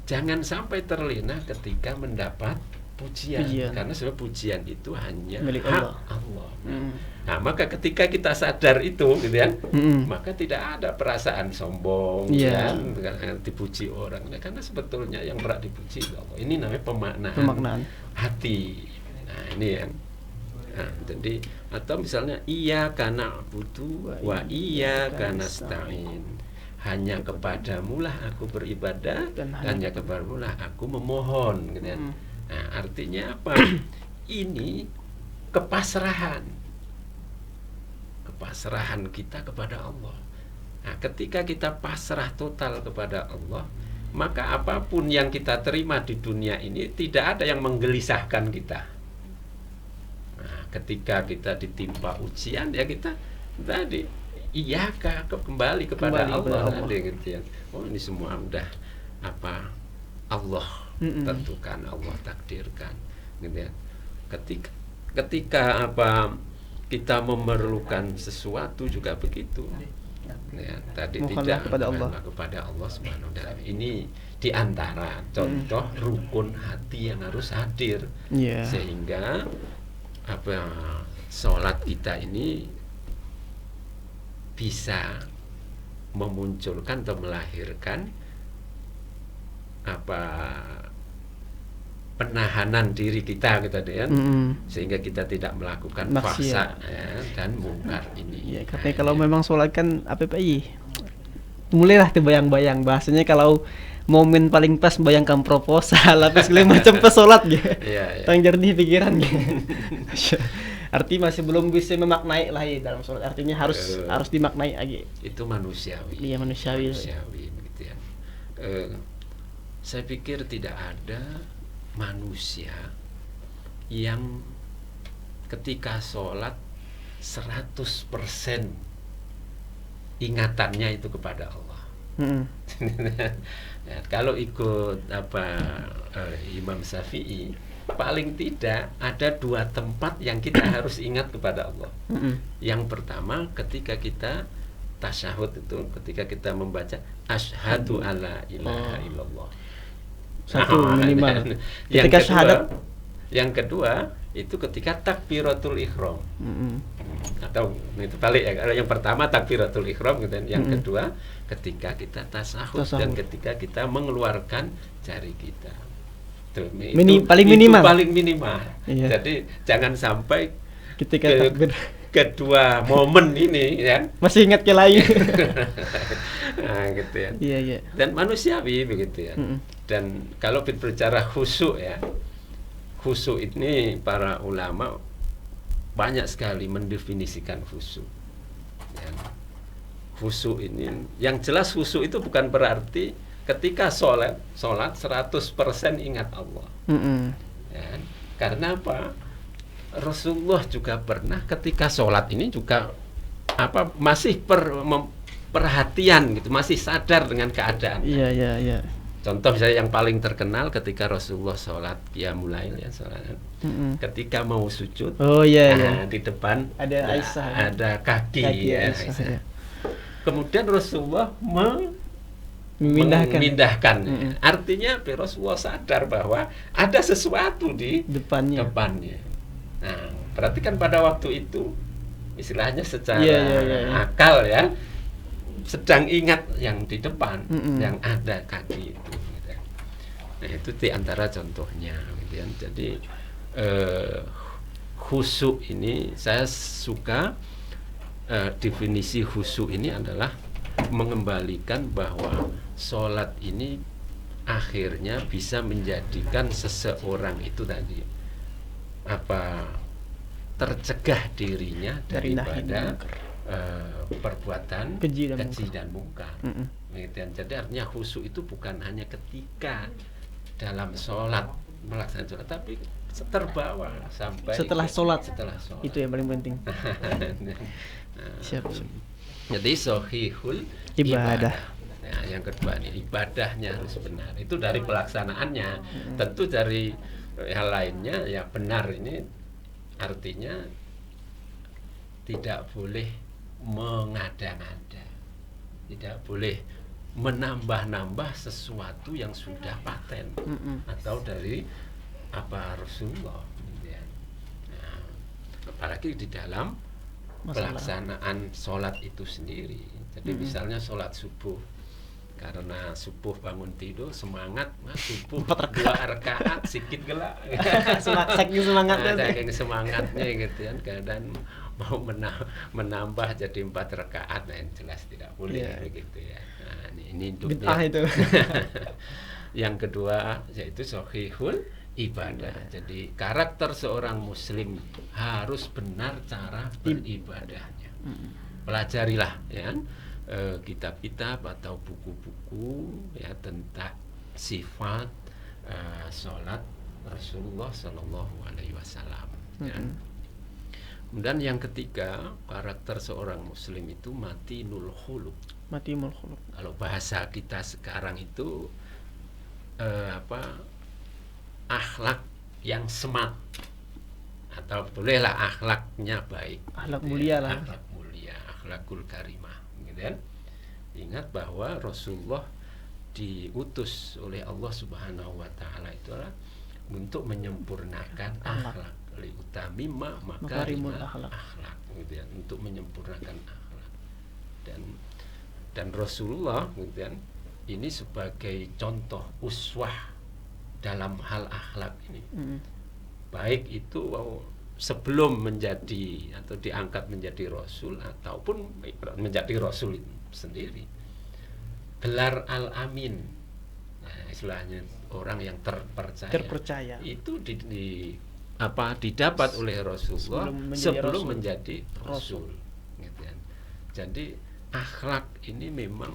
jangan sampai terlena ketika mendapat pujian. Karena sebab pujian itu hanya milik hak Allah. Nah, maka ketika kita sadar itu gitu kan, maka tidak ada perasaan sombong kan dipuji orang. Nah, karena sebetulnya yang berhak dipuji itu Allah. Ini namanya pemaknaan hati. Nah, ini yang jadi atau misalnya iyyaka na'budu wa iyyaka nasta'in. Hanya kepadamu lah aku beribadah dan hanya kepadamu lah aku memohon gitu kan. Nah, artinya apa? Ini kepasrahan kita kepada Allah. Nah, ketika kita pasrah total kepada Allah, maka apapun yang kita terima di dunia ini tidak ada yang menggelisahkan kita. Nah, ketika kita ditimpa ujian ya kita tadi iyaka kembali kepada Allah. Gitu ya. Oh, ini semua udah apa Allah tentukan, Allah takdirkan gitu ya. Ketika apa kita memerlukan sesuatu juga begitu. Ya, tadi tidak kepada Allah Subhanahu wa taala. Ini diantara contoh rukun hati yang harus hadir. Sehingga apa sholat kita ini bisa memunculkan atau melahirkan apa penahanan diri kita gitu kan, sehingga kita tidak melakukan fahsya dan mungkar ini. Katanya kalau memang sholat kan mulailah tuh bayang-bayang bahasanya kalau momen paling pas bayangkan proposal apa segala macam pas sholat gitu. Tang jernih pikiran gitu. Arti masih belum bisa memaknai lah ya dalam sholat. Artinya harus dimaknai lagi. Itu manusiawi. Iya manusiawi gitu ya. Saya pikir tidak ada manusia yang ketika sholat 100% ingatannya itu kepada Allah. Ya, kalau ikut Imam Syafi'i, paling tidak ada 2 tempat yang kita harus ingat kepada Allah. Yang pertama ketika kita tasyahud itu, ketika kita membaca asyhadu alla ilaha illallah. Satu minimal. Ketika syahadat. Yang kedua itu ketika takbiratul ihram. Atau itu balik ya. Yang pertama takbiratul ihram gitu. Yang kedua ketika kita tasyahud dan ketika kita mengeluarkan jari kita. Tuh, paling minimal. Paling minimal. Jadi jangan sampai ketika kedua momen ini ya masih ingat ke lain. Nah, gitu ya. Iya. Dan manusiawi begitu ya. Dan kalau berbicara khusyuk ya, khusyuk ini para ulama banyak sekali mendefinisikan khusyuk. Ya. Khusyuk ini, yang jelas khusyuk itu bukan berarti ketika sholat 100% ingat Allah. Ya. Karena apa? Rasulullah juga pernah ketika sholat ini juga masih perhatian gitu, masih sadar dengan keadaan. Iya. Contoh misalnya yang paling terkenal ketika Rasulullah sholat qiyamul lail ya sholat. Ketika mau sujud, di depan ada Aisyah, ada kaki Aisyah. Kemudian Rasulullah memindahkan. Artinya Rasulullah sadar bahwa ada sesuatu di depannya. Nah, berarti kan pada waktu itu istilahnya secara akal ya sedang ingat yang di depan, yang ada kaki itu. Gitu. Nah, itu diantara contohnya. Gitu ya. Jadi khusyuk ini saya suka definisi khusyuk ini adalah mengembalikan bahwa sholat ini akhirnya bisa menjadikan seseorang itu tadi tercegah dirinya Dari nahi daripada dan mungkar. perbuatan Keji dan dan mungkar. Jadi artinya khusyuk itu bukan hanya ketika dalam sholat melaksanakan sholat, tapi terbawa sampai Setelah sholat. Setelah sholat. Itu yang paling penting. Siap. Jadi sohihul Ibadah. Nah, yang kedua nih, ibadahnya harus benar. Itu dari pelaksanaannya. Tentu dari hal lainnya ya benar, ini artinya tidak boleh mengada-ngada, tidak boleh menambah-nambah sesuatu yang sudah paten atau dari Rasulullah. Nah, apalagi di dalam pelaksanaan sholat itu sendiri. Jadi misalnya sholat subuh, karena subuh bangun tidur semangat, subuh 2 rakaat sikit gelak. Saking semangatnya. Saking semangatnya gitu kan, keadaan mau menambah jadi 4 rakaat, nah jelas tidak boleh begitu ya. Nah, ini bid'ah itu. Yang kedua yaitu sohihul ibadah. Jadi karakter seorang muslim harus benar cara beribadahnya. Pelajarilah ya kitab-kitab atau buku-buku ya tentang sifat sholat Rasulullah Shallallahu Alaihi Wasallam. Kemudian yang ketiga, karakter seorang muslim itu matinul khuluq. Matinul khuluq. Kalau bahasa kita sekarang itu akhlak yang smart, atau bolehlah akhlaknya baik. Akhlak mulia lah. Akhlak mulia, akhlakul karimah. Gitu kan? Ingat bahwa Rasulullah diutus oleh Allah Subhanahu wa taala itu adalah untuk menyempurnakan akhlak. Liutamimma makarimul akhlak, gitu ya, untuk menyempurnakan akhlak. Dan Rasulullah gitu kan, ini sebagai contoh uswah dalam hal akhlak ini. Baik itu sebelum menjadi atau diangkat menjadi rasul ataupun menjadi rasul sendiri. Gelar al-amin, nah, istilahnya orang yang terpercaya. Itu didapat oleh Rasulullah sebelum menjadi rasul. Gitu kan. Jadi akhlak ini memang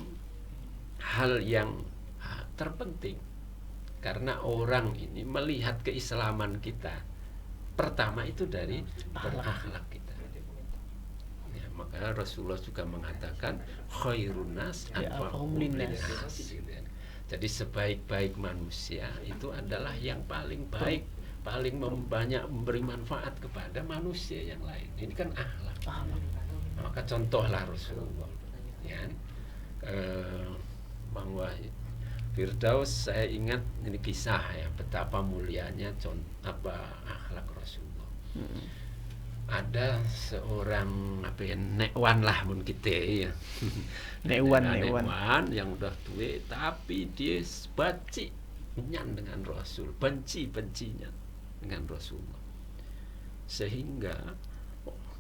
hal yang terpenting, karena orang ini melihat keislaman kita pertama itu dari berakhlak kita. Ya, maka Rasulullah juga mengatakan khairun nas anfa'uhum linnas. Jadi sebaik-baik manusia itu adalah yang paling baik, paling banyak memberi manfaat kepada manusia yang lain. Ini kan akhlak. Maka contohlah Rasulullah, ya. Bahwa Firdaus, saya ingat ini kisah ya, betapa mulianya akhlak Rasulullah. Ada seorang nekwan lah mun kita ya. nekwan yang udah tua, tapi dia benci dengan Rasul, benci-bencinya dengan Rasulullah. Sehingga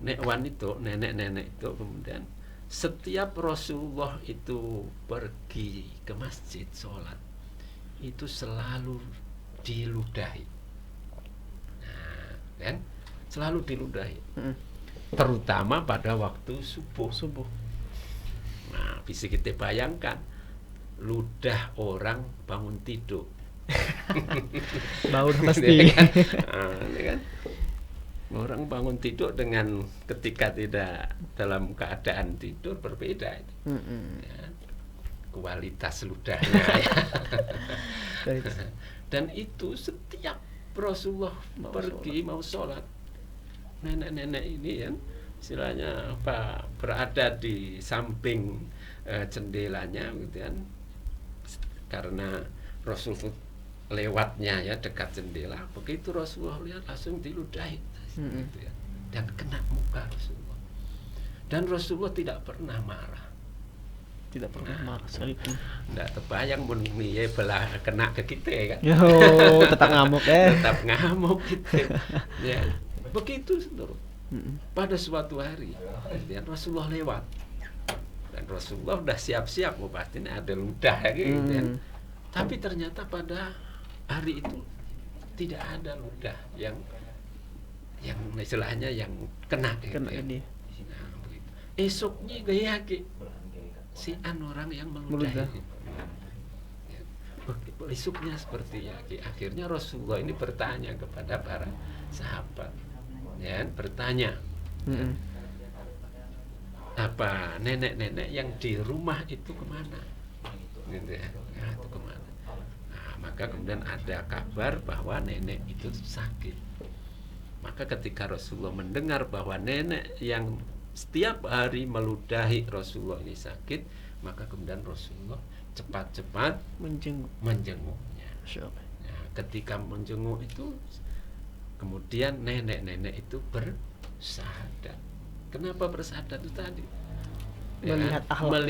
nekwan itu, nenek-nenek itu kemudian setiap Rasulullah itu pergi ke masjid sholat, itu selalu diludahi. Nah, kan? Selalu diludahi. Terutama pada waktu subuh. Nah, bisa kita bayangkan ludah orang bangun tidur. Bau pasti. Kan? Orang bangun tidur dengan ketika tidak dalam keadaan tidur berbeda. Ya, kualitas ludahnya. Ya. Dan itu setiap Rasulullah pergi mau sholat, nenek-nenek ini ya, istilahnya berada di samping jendelanya gitu kan, karena Rasul lewatnya ya dekat jendela. Begitu Rasulullah lihat langsung diludahi gitu ya, dan kena muka Rasulullah. Dan Rasulullah tidak pernah marah. Tidak pernah marah sekalipun. Tidak terbayang ya belah kena ke kita kan. Yo, tetap ngamuk Tetap ngamuk gitu. Ya, begitu seluruh. Pada suatu hari, dan Rasulullah lewat. Dan Rasulullah udah siap-siap mau pasti ada ludah gitu kan. Tapi ternyata pada hari itu tidak ada ludah yang istilahnya yang kena gitu ya. ini Nah, begitu. Esoknya gaya si orang yang meludahi. Meludah. Ya. Esoknya seperti ya. Akhirnya Rasulullah ini bertanya kepada para sahabat, ya, bertanya, apa nenek-nenek yang di rumah itu kemana? Gitu ya. Nah, itu kemana? Nah, maka kemudian ada kabar bahwa nenek itu sakit. Maka ketika Rasulullah mendengar bahwa nenek yang setiap hari meludahi Rasulullah ini sakit, maka kemudian Rasulullah cepat-cepat menjenguknya. Nah, ketika menjenguk itu, kemudian nenek-nenek itu bersahadat. Kenapa bersahadat itu tadi? Melihat akhlak.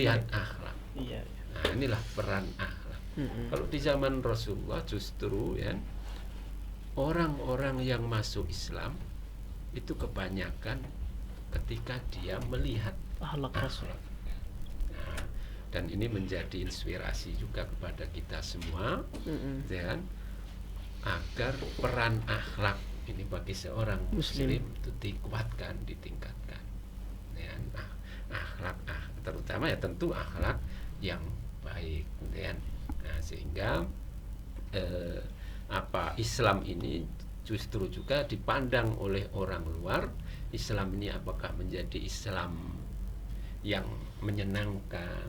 Iya. Nah, inilah peran akhlak. Kalau di zaman Rasulullah justru ya, orang-orang yang masuk Islam itu kebanyakan ketika dia melihat Akhlak Rasul. Nah, dan ini menjadi inspirasi juga kepada kita semua, ya, agar peran akhlak ini bagi seorang muslim itu dikuatkan, ditingkatkan. Ya, akhlak terutama ya tentu akhlak yang baik, ya. Nah, sehingga Islam ini justru juga dipandang oleh orang luar. Islam ini apakah menjadi Islam yang menyenangkan,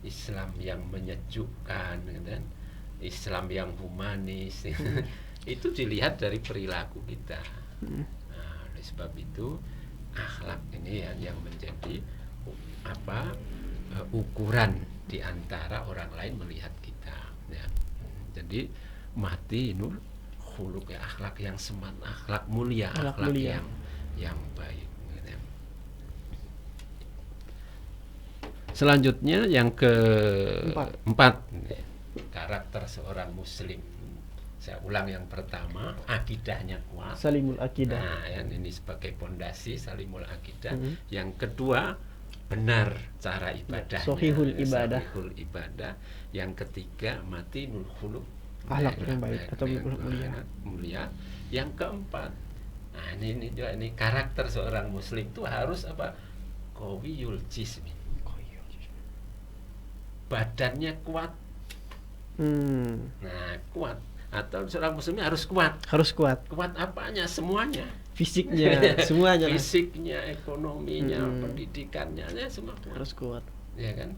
Islam yang menyejukkan, dan Islam yang humanis. Itu dilihat dari perilaku kita. Nah, oleh sebab itu akhlak ini yang menjadi ukuran di antara orang lain melihat kita, ya. Jadi matinul khuluq, ya, akhlak yang semat, akhlak mulia, akhlak yang baik, ya. Selanjutnya yang keempat, karakter seorang muslim. Saya ulang, yang pertama, akidahnya kuat, salimul akidah. Nah, ini sebagai pondasi salimul akidah. Yang kedua, benar cara ibadahnya, Shahihul ibadah. Yang ketiga, matinul khuluq, akhlak yang baik atau mulia. Yang keempat, nah ini juga, ini karakter seorang muslim itu harus apa? Qawiyul jismi, badannya kuat. Nah, kuat, atau seorang muslimnya harus kuat. Kuat apanya? Semuanya. Fisiknya, semuanya. Fisiknya, ekonominya, pendidikannya, ya, semua kuat. Harus kuat. Ya kan?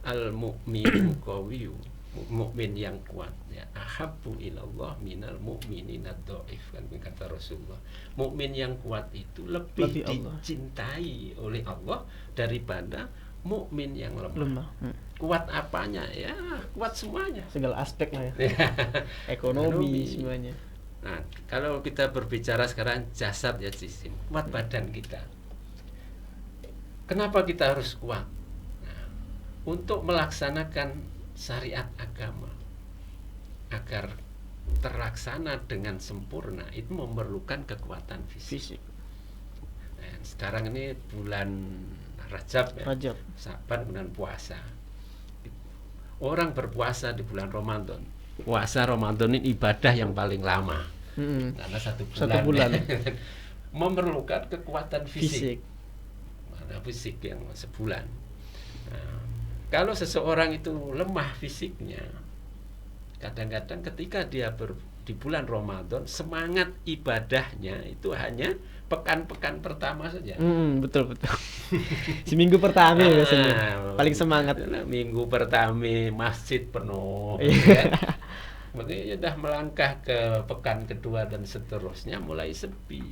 Al mu'minu qawiyyu, mukmin yang kuat, ya, ahabbu ilallah minal mu'minina dhaif, kan kata Rasulullah. Mukmin yang kuat itu lebih dicintai oleh Allah daripada mukmin yang lemah. Kuat apanya? Ya, kuat semuanya. Segala aspek lah ya. Ekonomi semuanya. Nah, kalau kita berbicara sekarang jasad, ya, jisim, kuat badan kita. Kenapa kita harus kuat? Nah, untuk melaksanakan syariat agama agar terlaksana dengan sempurna itu memerlukan kekuatan fisik. Nah, sekarang ini bulan Rajab, ya, Saban, bulan puasa. Orang berpuasa di bulan Ramadan. Puasa Ramadan ini ibadah yang paling lama, karena satu bulan. Memerlukan kekuatan fisik. Mana fisik yang sebulan. Nah, kalau seseorang itu lemah fisiknya, kadang-kadang ketika dia di bulan Ramadan, semangat ibadahnya itu hanya pekan-pekan pertama saja. Betul. Seminggu pertama biasanya paling semangat. Minggu pertama masjid penuh, ya. Makanya sudah melangkah ke pekan kedua dan seterusnya mulai sepi.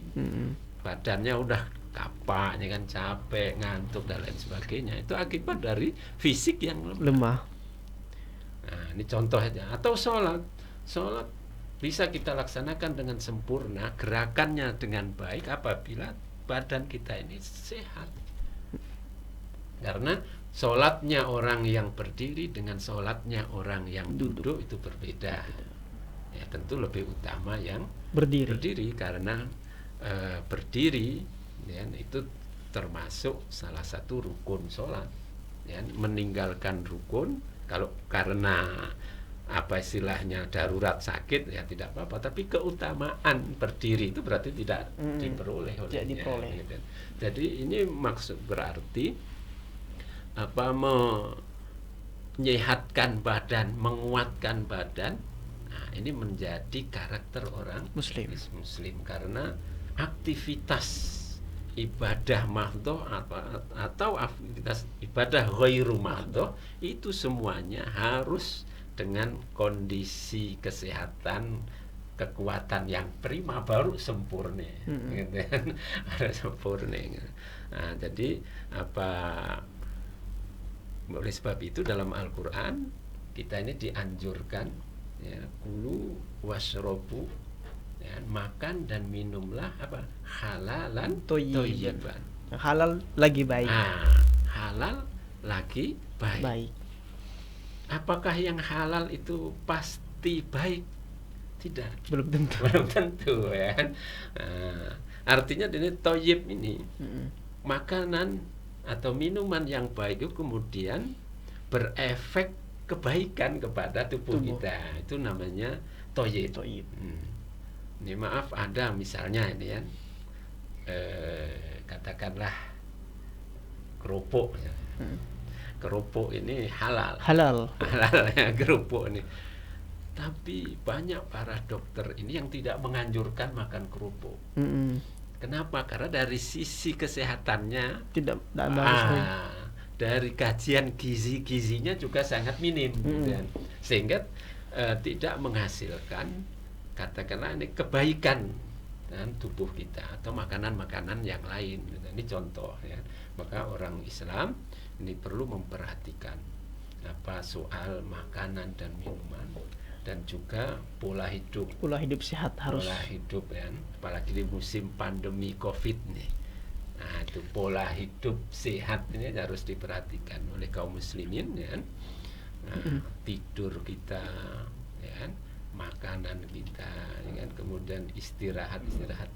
Badannya udah kapaknya, kan, capek, ngantuk dan lain sebagainya. Itu akibat dari fisik yang lemah. Nah, ini contoh aja. Atau sholat bisa kita laksanakan dengan sempurna, gerakannya dengan baik apabila badan kita ini sehat. Karena sholatnya orang yang berdiri dengan sholatnya orang yang duduk itu berbeda. Ya, tentu lebih utama yang berdiri karena berdiri, ya, itu termasuk salah satu rukun sholat. Ya, meninggalkan rukun kalau karena apa istilahnya darurat sakit ya tidak apa-apa, tapi keutamaan berdiri itu berarti tidak diperoleh olehnya, Tidak diperoleh. gitu. Jadi ini maksud berarti apa, menyehatkan badan, menguatkan badan. Nah, ini menjadi karakter orang Muslim. Muslim karena aktivitas ibadah mahdhoh atau aktivitas ibadah ghairu mahdhoh itu semuanya harus dengan kondisi kesehatan, kekuatan yang prima baru sempurna, gitu kan. Harus sempurna. Nah, jadi apa, oleh sebab itu dalam Al-Quran kita ini dianjurkan ya, kulu washrobu, ya, makan dan minumlah apa, halalan thayyiban. Halal lagi baik. Halal lagi baik. Baik. Apakah yang halal itu pasti baik? Tidak. Belum tentu. Belum tentu ya. Artinya ini thayyib ini makanan atau minuman yang baik itu kemudian berefek kebaikan kepada tubuh kita. Itu namanya thayyib. Ini maaf, ada misalnya ini ya, katakanlah kerupuk ya. Kerupuk ini halal ya, kerupuk ini. Tapi banyak para dokter ini yang tidak menganjurkan makan kerupuk. Kenapa? Karena dari sisi kesehatannya tidak dari kajian gizinya juga sangat minim, gitu kan. Sehingga tidak menghasilkan katakanlah ini kebaikan dan tubuh kita atau makanan-makanan yang lain. Ini contoh ya. Maka orang Islam ini perlu memperhatikan apa soal makanan dan minuman dan juga pola hidup sehat harus. Pola hidup ya, apalagi di musim pandemi Covid nih. Nah, itu pola hidup sehat ini harus diperhatikan oleh kaum muslimin ya. Nah, tidur kita ya, makanan kita ya, kemudian istirahat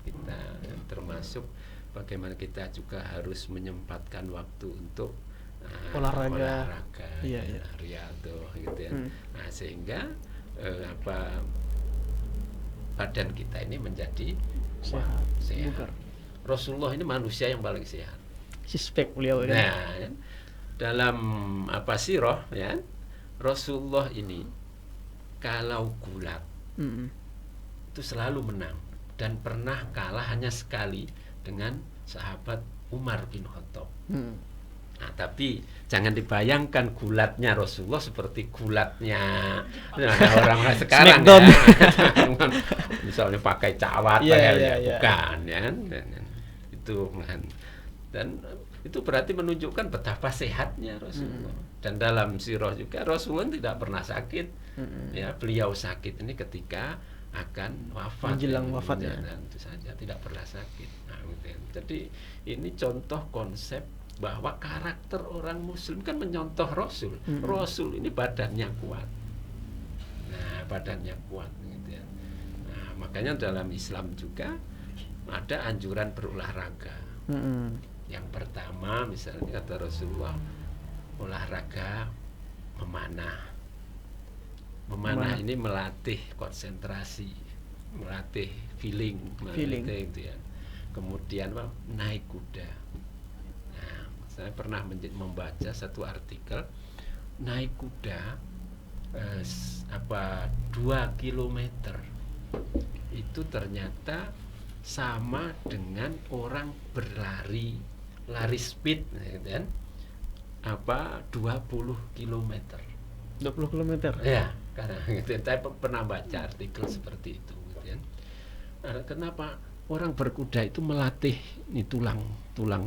kita ya, termasuk bagaimana kita juga harus menyempatkan waktu untuk olahraga iya. riyadhah gitu ya. Nah, sehingga apa, badan kita ini menjadi sehat. Rasulullah ini manusia yang paling sehat. Suspek beliau ini. Nah, ya, dalam apa sirah ya, Rasulullah ini kalau gulat itu selalu menang dan pernah kalah hanya sekali dengan sahabat Umar bin Khattab. Nah, tapi jangan dibayangkan gulatnya Rasulullah seperti gulatnya orang sekarang ya. Misalnya pakai cawat, bukan ya. Itu kan. Dan itu berarti menunjukkan betapa sehatnya Rasulullah. Dan dalam sirah juga Rasulullah tidak pernah sakit. Ya, beliau sakit ini ketika akan wafat, menjelang wafatnya. Dan itu saja, tidak pernah sakit. Nah, gitu. Jadi ini contoh konsep bahwa karakter orang Muslim kan menyontoh Rasul. Rasul ini badannya kuat. Nah, badannya kuat gitu ya. Nah, makanya dalam Islam juga ada anjuran berolahraga. Yang pertama misalnya kata Rasulullah, olahraga memanah. Memanah ini melatih konsentrasi, melatih feeling. Gitu ya. Kemudian naik kuda. Saya pernah membaca satu artikel, naik kuda 2 kilometer itu ternyata sama dengan orang berlari speed dan 20 kilometer. 20 kilometer. Ya, karena gitu. Saya pernah baca artikel seperti itu gitu kan. Kenapa orang berkuda itu melatih ini tulang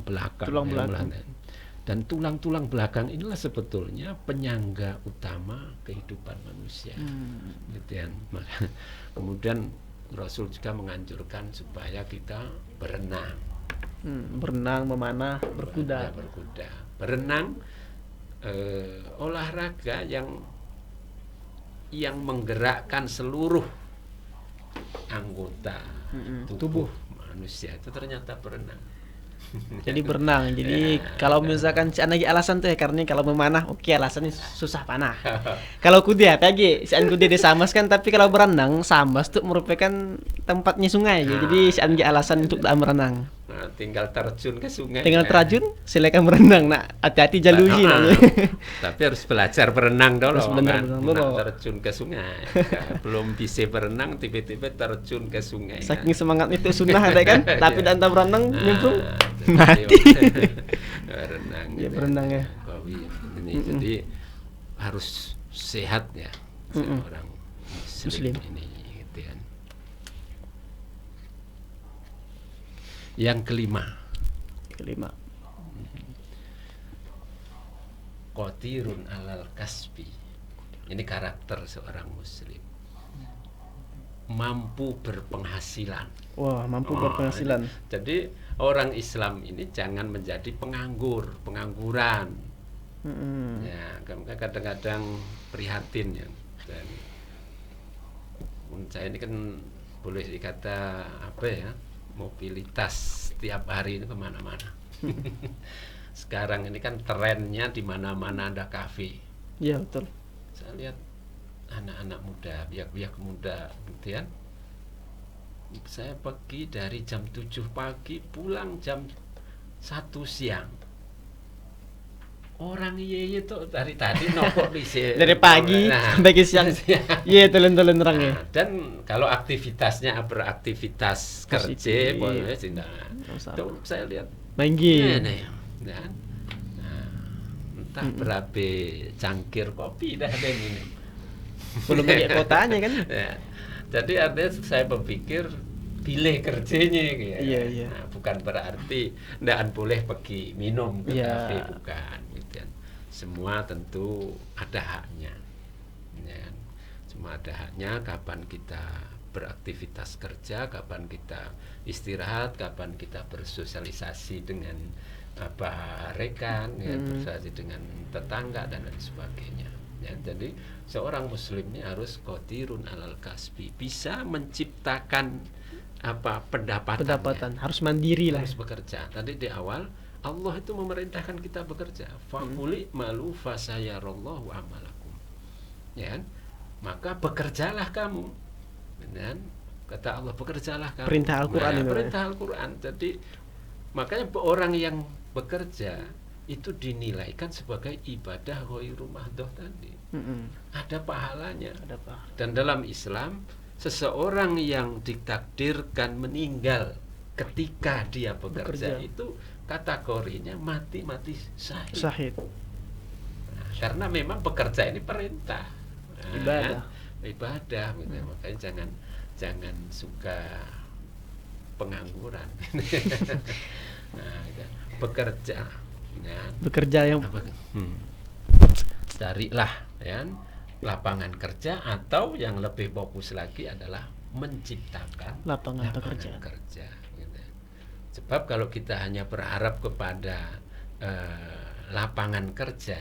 belakang. Dan tulang belakang inilah sebetulnya penyangga utama kehidupan manusia. Gitu ya. Kemudian Rasul juga menganjurkan supaya kita berenang. Berenang, memanah, berkuda. Berenang olahraga yang menggerakkan seluruh anggota tubuh manusia itu ternyata berenang. Jadi berenang. Jadi kalau misalkan si lagi alasan tuh ya karena kalau memanah oke alasannya susah panah. Kalau kuda lagi si kuda di Sambas kan tapi kalau berenang Sambas tuh merupakan tempatnya sungai ya. Jadi si lagi alasan untuk tak berenang. Nah, tinggal terjun ke sungai. Tinggal terjun silakan berenang. Nah, hati-hati jaluji namanya. Tapi harus belajar berenang dulu Harus kan. berenang dulu. Nah, terjun ke sungai. Belum bisa berenang tiba-tiba terjun ke sungai. Saking semangat itu sunnah ada kan, tapi dan tak berenang nyemplung jadi mati. berenang. Ya gitu. berenang ya. Qawi. Ini jadi harus sehat ya seorang muslim ini gitu kan. Yang kelima, qadirun alal kasbi. Ini karakter seorang muslim. Mampu berpenghasilan. Wah, mampu berpenghasilan. Jadi orang Islam ini jangan menjadi pengangguran. Ya, kadang-kadang prihatin ya. Dan saya ini kan boleh dikata apa ya, mobilitas tiap hari itu kemana-mana. Sekarang ini kan trennya di mana-mana ada kafe. Iya betul. Saya lihat anak-anak muda, biak-biak muda, gitu ya. Saya pergi dari jam 7 pagi, pulang jam 1 siang. Orang iya itu dari tadi nongkrong di sini. Dari pagi sampai ke siang. Iya, tulen-tulen terang ya. Dan kalau aktivitasnya beraktivitas kerja, boleh tidak. Itu saya lihat main game. Nah, entah berapa cangkir kopi dah ada ini. Belum lagi kotanya kan. Ya. Jadi artinya saya berpikir pilih kerjanya gitu. Iya. Nah, bukan berarti tidak boleh pergi minum ke kafe, bukan gitu kan. Semua tentu ada haknya. Ya. Semua ada haknya kapan kita beraktivitas kerja, kapan kita istirahat, kapan kita bersosialisasi dengan rekan, ya, bersosialisasi dengan tetangga dan lain sebagainya. Ya, jadi seorang muslim ini harus qadirun alal kasbi, bisa menciptakan pendapatan, harus mandiri lah, harus bekerja. Tadi di awal Allah itu memerintahkan kita bekerja. Faquli malu fasayarallahu amalakum. Ya, maka bekerjalah kamu. Dan kata Allah bekerjalah kamu. Perintah Al-Qur'an itu. Perintah Al-Qur'an. Jadi makanya orang yang bekerja itu dinilaikan sebagai ibadah ghairu mahdhah tadi. Ada pahalanya. Dan dalam Islam seseorang yang ditakdirkan meninggal ketika dia bekerja itu kategorinya mati syahid. Nah, karena memang bekerja ini perintah. Ibadah gitu. Makanya jangan suka pengangguran. Nah, bekerja yang carilah ya lapangan kerja, atau yang lebih fokus lagi adalah menciptakan lapangan kerja gitu. Sebab kalau kita hanya berharap kepada lapangan kerja,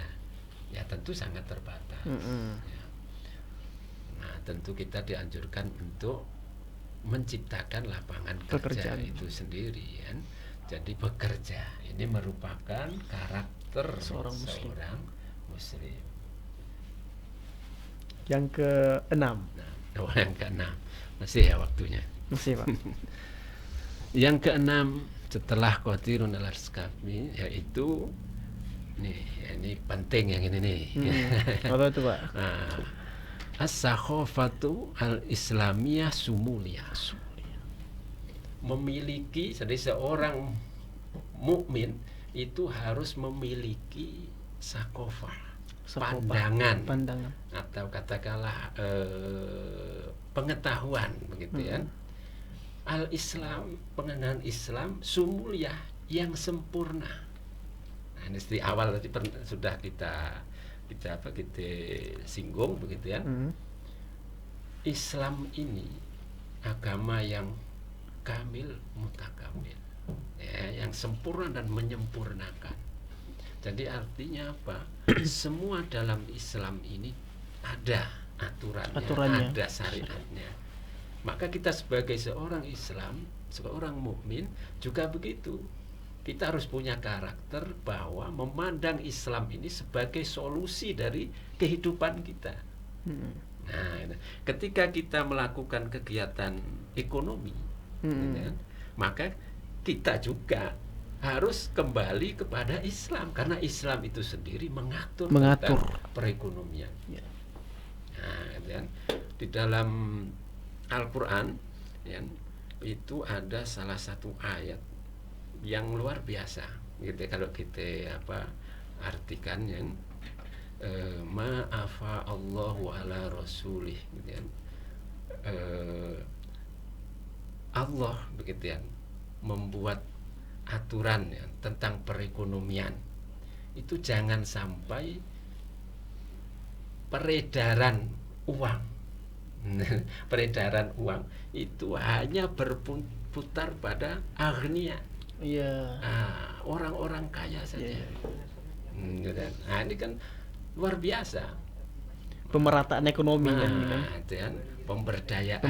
ya tentu sangat terbatas. Ya. Nah, tentu kita dianjurkan untuk menciptakan lapangan kerja itu sendiri ya. Jadi bekerja ini merupakan karakter seorang muslim. Yang ke-6. Yang ke-6. Masih ya waktunya. Masih, Pak. Yang ke-6 setelah qadirun alal kasbi yaitu ini penting yang ini nih. Apa itu, Pak? Nah, as-sakhafatu al-islamiyah sumuliyah. Memiliki, jadi seorang mukmin itu harus memiliki sakhafah, pandangan atau katakanlah pengetahuan begitu ya. Al-Islam, pengenalan Islam sumuliyah, yang sempurna. Nah, ini di awal tadi sudah kita singgung begitu ya. Islam ini agama yang kamil mutakamil, ya, yang sempurna dan menyempurnakan. Jadi artinya apa? Semua dalam Islam ini ada aturannya, ada syariatnya. Maka kita sebagai seorang Islam, seorang mukmin juga begitu. kita harus punya karakter bahwa memandang Islam ini sebagai solusi dari kehidupan kita. Nah, ketika kita melakukan kegiatan ekonomi, gitu kan, maka kita juga harus kembali kepada Islam, karena Islam itu sendiri mengatur tentang perekonomian. Ya. Nah, gitu kan, di dalam Al-Quran ya, itu ada salah satu ayat yang luar biasa, gitu kalau kita artikan yang ma'afa Allahu ala rasulih, gitu kan. Allah begitu ya membuat aturan ya, tentang perekonomian itu jangan sampai peredaran uang peredaran uang itu hanya berputar pada agnia, orang-orang kaya saja. Nah, ini kan luar biasa pemerataan ekonomi kan, pemberdayaan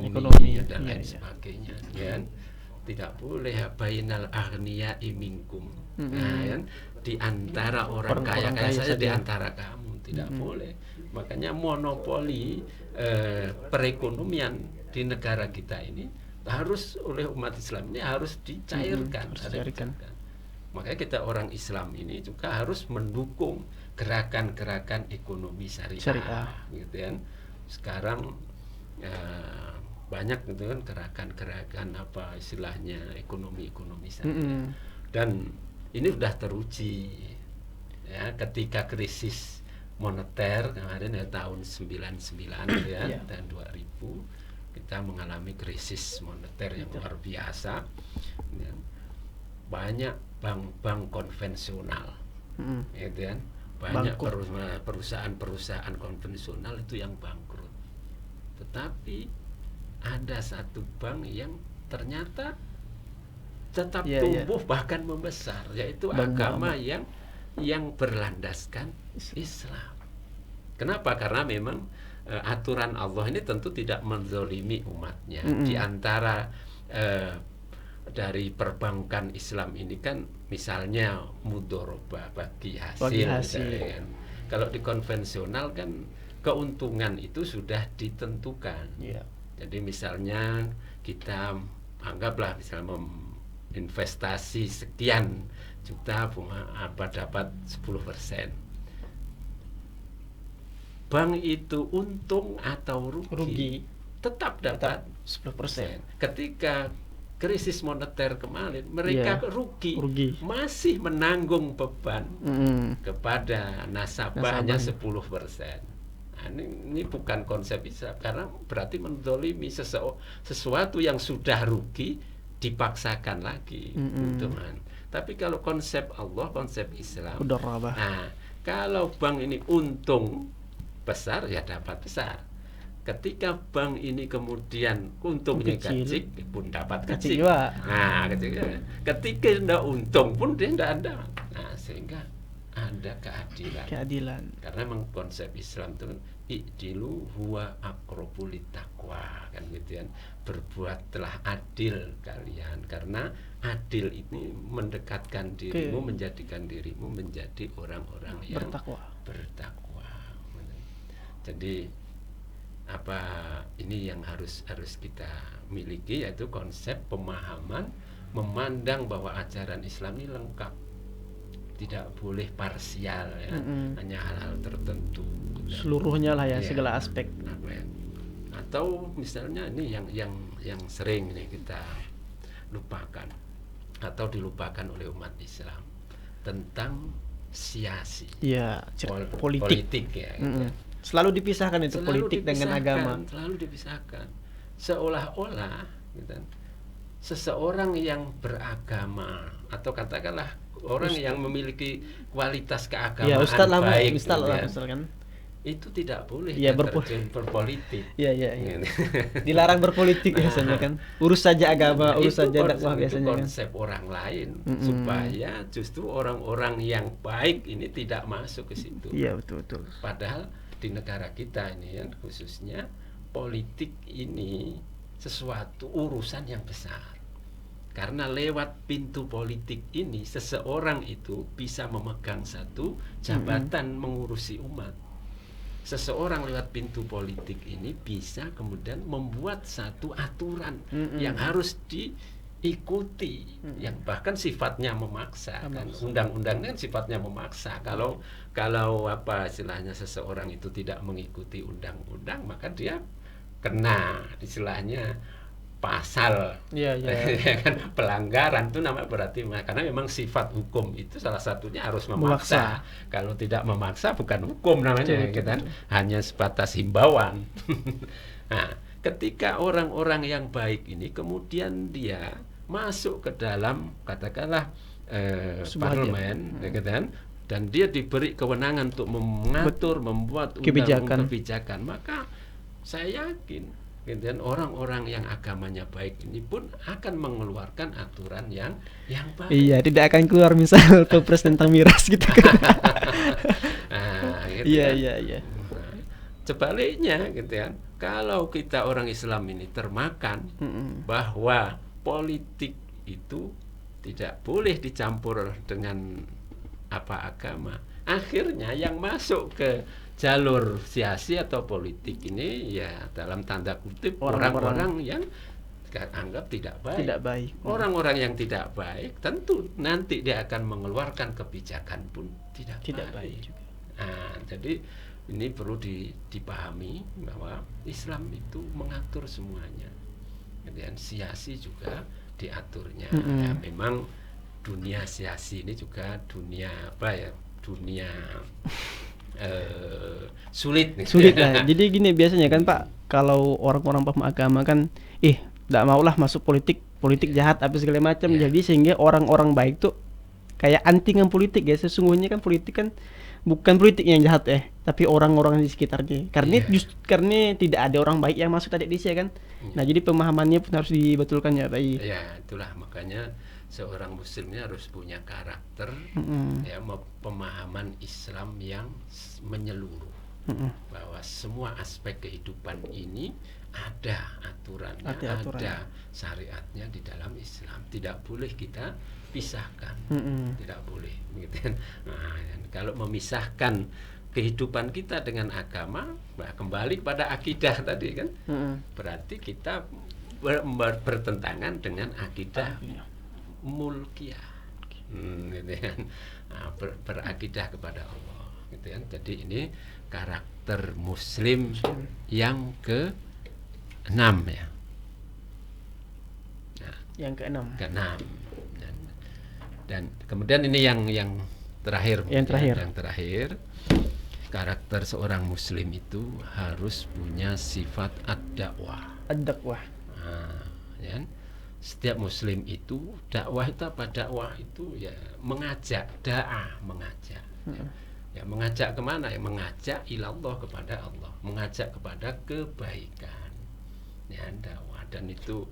ekonomi dan lain sebagainya kan. Tidak boleh bainal agniya minkum, kan, di antara orang kaya saja di antara kamu, tidak boleh. Makanya monopoli perekonomian di negara kita ini harus oleh umat Islam ini harus dicairkan. Makanya kita orang Islam ini juga harus mendukung gerakan-gerakan ekonomi syariah. Gitu kan. Sekarang banyak gitu kan gerakan-gerakan istilahnya ekonomi syariah. Dan ini sudah teruji ya, ketika krisis moneter kemarin ya, tahun 99 ya, dan 2000 kita mengalami krisis moneter yang luar biasa ya. Banyak bank-bank konvensional gitu kan, banyak perusahaan-perusahaan konvensional itu yang bangkrut. Tetapi ada satu bank yang ternyata tetap tumbuh bahkan membesar, yaitu agama yang berlandaskan Islam. Kenapa? Karena memang aturan Allah ini tentu tidak menzolimi umatnya. Di antara dari perbankan Islam ini kan misalnya mudoroba bagi hasil. Kan. Kalau di konvensional kan keuntungan itu sudah ditentukan. Jadi misalnya kita anggaplah misalnya investasi sekian juta dapat 10%. Bank itu untung atau rugi. Tetap dapat 10%. Ketika krisis moneter kemarin mereka rugi, masih menanggung beban kepada nasabahnya 10%. Nah, ini bukan konsep Islam, karena berarti menzolimi sesuatu yang sudah rugi dipaksakan lagi. Tapi kalau konsep Allah, konsep Islam, nah kalau bank ini untung besar ya dapat besar. Ketika bank ini kemudian untungnya kecil pun dapat kecil. Nah, ketika tidak untung pun dia tidak ada. Nah, sehingga ada keadilan. Karena memang konsep Islam itu i'dilu huwa aqrabu littaqwa, kan gitu kan. Berbuatlah adil kalian, karena adil ini mendekatkan dirimu, menjadikan dirimu menjadi orang-orang yang bertakwa. Jadi ini yang harus kita miliki, yaitu konsep pemahaman memandang bahwa ajaran Islam ini lengkap, tidak boleh parsial ya, hanya hal-hal tertentu, seluruhnya lah ya, segala aspek. Atau misalnya ini yang sering ini kita lupakan atau dilupakan oleh umat Islam tentang siasi, politik ya. Selalu dipisahkan itu, politik dengan agama. Selalu dipisahkan. Seolah-olah gitu, seseorang yang beragama atau katakanlah orang yang memiliki kualitas keagamaan baik, misalkan itu tidak boleh berpolitik. Dilarang berpolitik biasanya kan. Urus saja agama, urus saja dakwah biasanya kan. Konsep orang lain supaya justru orang-orang yang baik ini tidak masuk ke situ. Iya, betul. Padahal di negara kita ini kan khususnya politik ini sesuatu urusan yang besar. Karena lewat pintu politik ini seseorang itu bisa memegang satu jabatan mengurusi umat. Seseorang lewat pintu politik ini bisa kemudian membuat satu aturan yang harus diikuti, yang bahkan sifatnya memaksa. Kan undang-undangnya sifatnya memaksa. Kalau apa istilahnya seseorang itu tidak mengikuti undang-undang, maka dia kena istilahnya pasal Iya. ya kan, pelanggaran itu namanya berarti, karena memang sifat hukum itu salah satunya harus memaksa. Kalau tidak memaksa bukan hukum namanya, Betul. kan hanya sebatas himbauan. Nah, ketika orang-orang yang baik ini kemudian dia masuk ke dalam katakanlah parlemen, ya kan, dan dia diberi kewenangan untuk mengatur, membuat undang-undang kebijakan, maka saya yakin dan orang-orang yang agamanya baik ini pun akan mengeluarkan aturan yang baik. Iya, tidak akan keluar misal Kepres tentang miras gitu kan. Nah, gitu Iya. Nah, sebaliknya gitu kan, kalau kita orang Islam ini termakan bahwa politik itu tidak boleh dicampur dengan apa agama, akhirnya yang masuk ke jalur siasi atau politik ini ya dalam tanda kutip orang-orang yang anggap tidak baik. Orang-orang yang tidak baik tentu nanti dia akan mengeluarkan kebijakan pun tidak baik juga. Nah, jadi ini perlu dipahami bahwa Islam itu mengatur semuanya. Kemudian siasi juga diaturnya. Ya, memang dunia siasi ini juga dunia dunia sulit lah. Jadi gini biasanya kan Pak, kalau orang-orang paham agama kan tidak maulah masuk politik jahat apa segala macam. Jadi sehingga orang-orang baik tuh kayak anti dengan politik ya. Sesungguhnya kan politik kan bukan politik yang jahat tapi orang-orang di sekitarnya. Karena tidak ada orang baik yang masuk tadi di sini kan. Nah, jadi pemahamannya pun harus dibetulkan ya Pak. Ya, itulah makanya seorang muslimnya harus punya karakter, ya, pemahaman Islam yang menyeluruh, bahwa semua aspek kehidupan ini ada aturannya, ada syariatnya di dalam Islam, tidak boleh kita pisahkan, tidak boleh, gitu. Nah, kalau memisahkan kehidupan kita dengan agama, kembali pada akidah tadi kan, berarti kita bertentangan dengan akidah mulkiyah, gitu kan. Nah, berakidah kepada Allah, gitu kan. Jadi ini karakter Muslim yang ke-6 ya. Nah, yang ke-6. Dan kemudian ini yang terakhir. Yang terakhir, karakter seorang Muslim itu harus punya sifat ad-dakwah. Nah, ya. Setiap muslim itu dakwah itu apa? Dakwah itu ya mengajak, mengajak. Ya, mengajak kemana? Ya, mengajak ilallah, kepada Allah, mengajak kepada kebaikan. Ya, dakwah, dan itu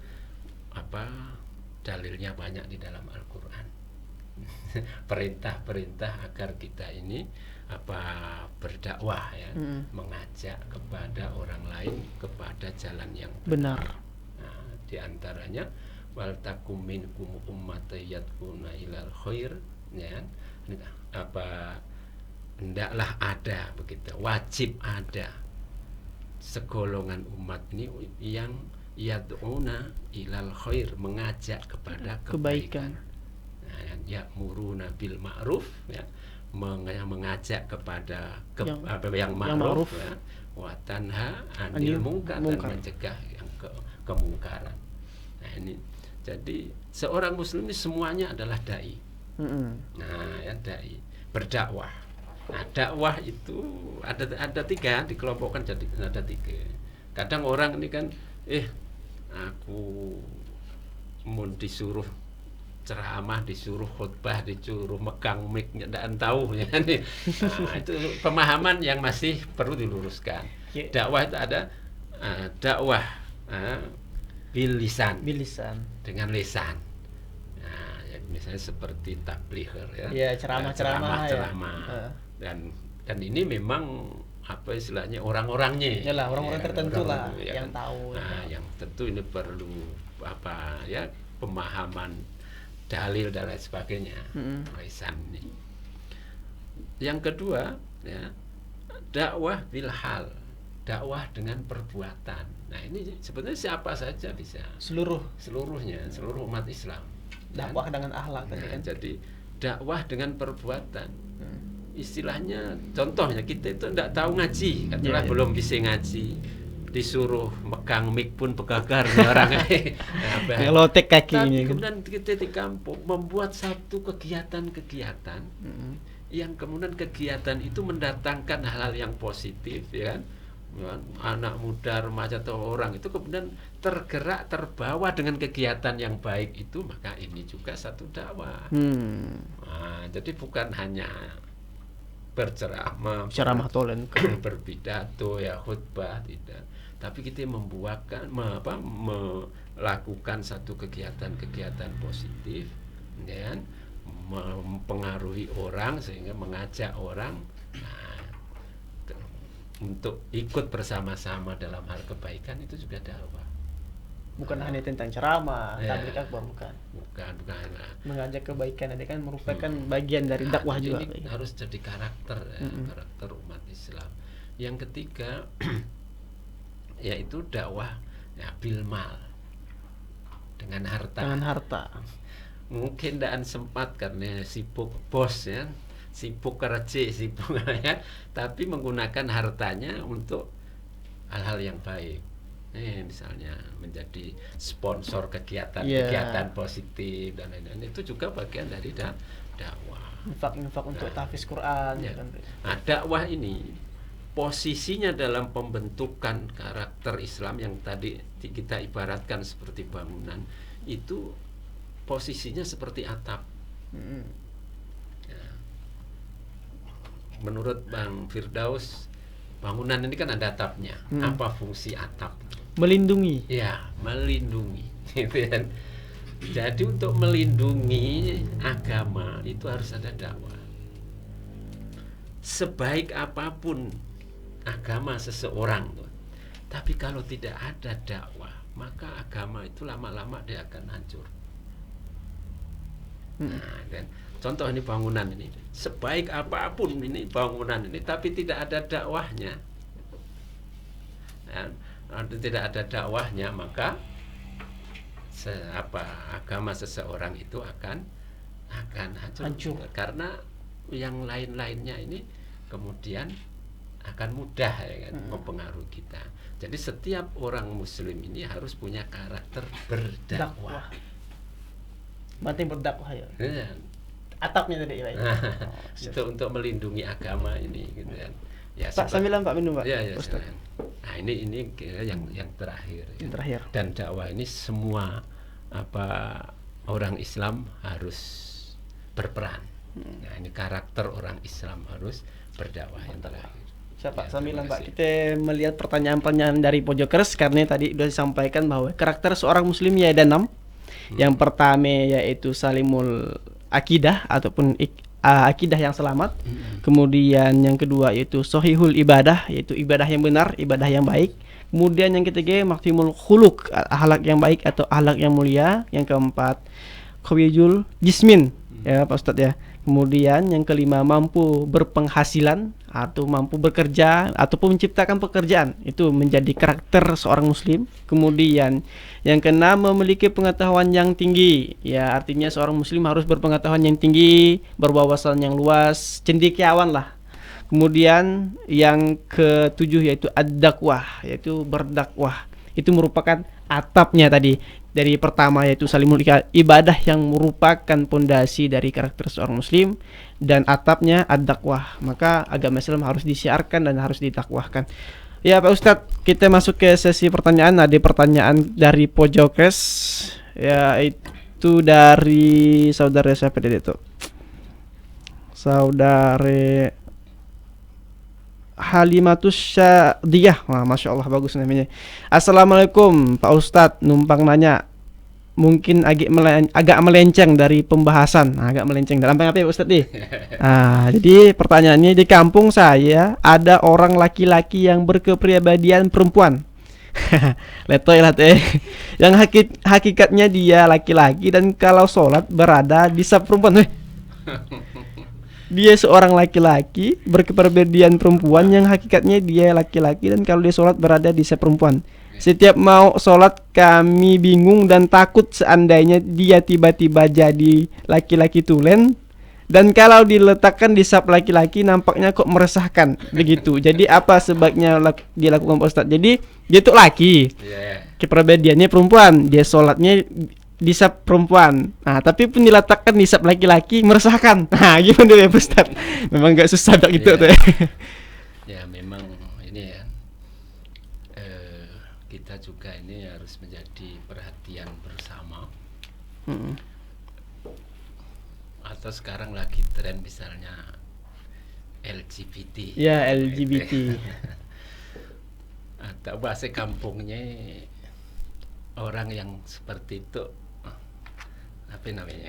apa? Dalilnya banyak di dalam Al-Qur'an. Perintah-perintah agar kita ini berdakwah ya, mengajak kepada orang lain kepada jalan yang benar. Nah, di antaranya wal takum minkum ummatun yad'una ilal khair, ya, hendaklah ada, begitu, wajib ada segolongan umat ini yang yad'una ilal khair, mengajak kepada kebaikan. Nah, ya'muruna bil ma'ruf, ya, mengajak kepada yang ma'ruf, ya, wa tanha 'anil munkar, dan mencegah yang kemungkaran. Nah, ini jadi seorang muslim ini semuanya adalah dai. Nah, ya, dai, berdakwah. Nah, dakwah itu ada tiga, dikelompokkan jadi ada tiga. Kadang orang ini kan aku mau disuruh ceramah, disuruh khutbah, disuruh megang mic, tidak tahu ya. Nah, itu pemahaman yang masih perlu diluruskan. Dakwah itu ada dakwah bil lisan, dengan lisan. Nah, ya, misalnya seperti tabligh ya, ceramah. Dan ini memang apa istilahnya orang-orangnya. Yalah, orang-orang tertentu lah yang tahu. Nah, yang tentu ini perlu apa ya, pemahaman dalil dan lain sebagainya. Lisan ini. Yang kedua, ya, dakwah bil hal, dakwah dengan perbuatan. Nah, ini sebenarnya siapa saja bisa. Seluruhnya, seluruh umat Islam. Dakwah dengan akhlak tadi kan. Jadi dakwah dengan perbuatan. Istilahnya, contohnya kita itu tidak tahu ngaji, katakanlah belum bisa ngaji, disuruh megang mic pun begagar orang ngelotek kaki ini. Kemudian kita di kampung membuat satu kegiatan-kegiatan yang kemudian kegiatan itu mendatangkan hal-hal yang positif, ya kan? Anak muda, remaja atau orang itu kemudian tergerak, terbawa dengan kegiatan yang baik itu, maka ini juga satu dakwah. Nah, jadi bukan hanya berceramah tolen berpidato, ya khutbah, tidak, tapi kita melakukan satu kegiatan-kegiatan positif, ya kan? Mempengaruhi orang sehingga mengajak orang untuk ikut bersama-sama dalam hal kebaikan, itu juga dakwah. Bukan hanya tentang ceramah, tabligh akbar, bukan. Mengajak kebaikan ini kan merupakan bagian dari dakwah juga. Ini harus jadi karakter, karakter umat Islam. Yang ketiga yaitu dakwah bil mal, dengan harta. Mungkin tidak sempat karena sibuk bos, ya. Sibuk kerja, sibuk ya, tapi menggunakan hartanya untuk hal-hal yang baik. Misalnya menjadi sponsor kegiatan-kegiatan positif dan lain-lain, itu juga bagian dari dakwah. Infak untuk tahfiz Quran. Ya. Nah, dakwah ini posisinya dalam pembentukan karakter Islam yang tadi kita ibaratkan seperti bangunan, itu posisinya seperti atap. Menurut Bang Firdaus, bangunan ini kan ada atapnya. Apa fungsi atap? Melindungi. Ya, melindungi. Jadi untuk melindungi agama itu harus ada dakwah. Sebaik apapun agama seseorang, tapi kalau tidak ada dakwah, maka agama itu lama-lama dia akan hancur. Nah, dan contoh ini bangunan ini, sebaik apapun ini bangunan ini, tapi tidak ada dakwahnya, tidak ada dakwahnya, maka agama seseorang itu akan hancur. Karena yang lain-lainnya ini kemudian akan mudah, ya kan, mempengaruhi kita. Jadi setiap orang Muslim ini harus punya karakter berdakwah. Penting berdakwah, ya. Atapnya tadi, ya. Itu untuk melindungi agama ini, gitu kan. Ya, Pak, sambilan Pak minum, Pak. Ya, nah, ini yang terakhir. Yang terakhir. Dan dakwah ini semua orang Islam harus berperan. Nah, ini karakter orang Islam harus berdakwah yang terakhir. Siapa? Sambilan Pak, kita melihat pertanyaan-pertanyaan dari Pojokers, karena tadi sudah disampaikan bahwa karakter seorang Muslim ya ada 6. Yang pertama yaitu salimul akidah ataupun akidah yang selamat. Kemudian yang kedua yaitu sohihul ibadah, yaitu ibadah yang benar, ibadah yang baik. Kemudian yang ketiga maksimul khuluk, akhlak yang baik atau akhlak yang mulia. Yang keempat qawiyul jismin, ya Pak Ustadz, ya. Kemudian yang kelima mampu berpenghasilan atau mampu bekerja ataupun menciptakan pekerjaan, itu menjadi karakter seorang Muslim. Kemudian yang keenam memiliki pengetahuan yang tinggi, ya artinya seorang Muslim harus berpengetahuan yang tinggi, berwawasan yang luas, cendekiawan lah. Kemudian yang ketujuh yaitu ad-dakwah, yaitu berdakwah. Itu merupakan atapnya tadi. Dari pertama yaitu salimul ibadah yang merupakan pondasi dari karakter seorang Muslim, dan atapnya ad-dakwah. Maka agama Islam harus disiarkan dan harus didakwahkan. Ya Pak Ustadz, kita masuk ke sesi pertanyaan. Ada pertanyaan dari Pojokers, yaitu dari saudara siapa itu? Saudara Halimatus Syadiyah. Wah, Masya Allah, bagus namanya. Assalamualaikum Pak Ustadz, numpang nanya, mungkin agak melenceng dari pembahasan. Agak melenceng dalam apa ya Pak Ustadz nih? Jadi pertanyaannya, di kampung saya ada orang laki-laki yang berkepribadian perempuan. Letoy lah teh. Yang hakikatnya dia laki-laki dan kalau sholat berada di saf perempuan. Dia seorang laki-laki berkepribadian perempuan yang hakikatnya dia laki-laki dan kalau dia sholat berada di saf perempuan. Setiap mau sholat kami bingung dan takut seandainya dia tiba-tiba jadi laki-laki tulen. Dan kalau diletakkan di saf laki-laki nampaknya kok meresahkan begitu. Jadi apa sebabnya dilakukan Pak Ustadz? Jadi dia tuh laki, kepribadiannya perempuan, dia sholatnya di saf perempuan. Nah tapi pun diletakkan di saf laki-laki meresahkan. Nah gimana ya Pak Ustadz? Memang gak susah dak gitu tuh. Ya memang ini ya. Kita juga ini harus menjadi perhatian bersama. Atau sekarang lagi tren misalnya LGBT. Ya LGBT. Atau bahasa kampungnya orang yang seperti itu apa namanya?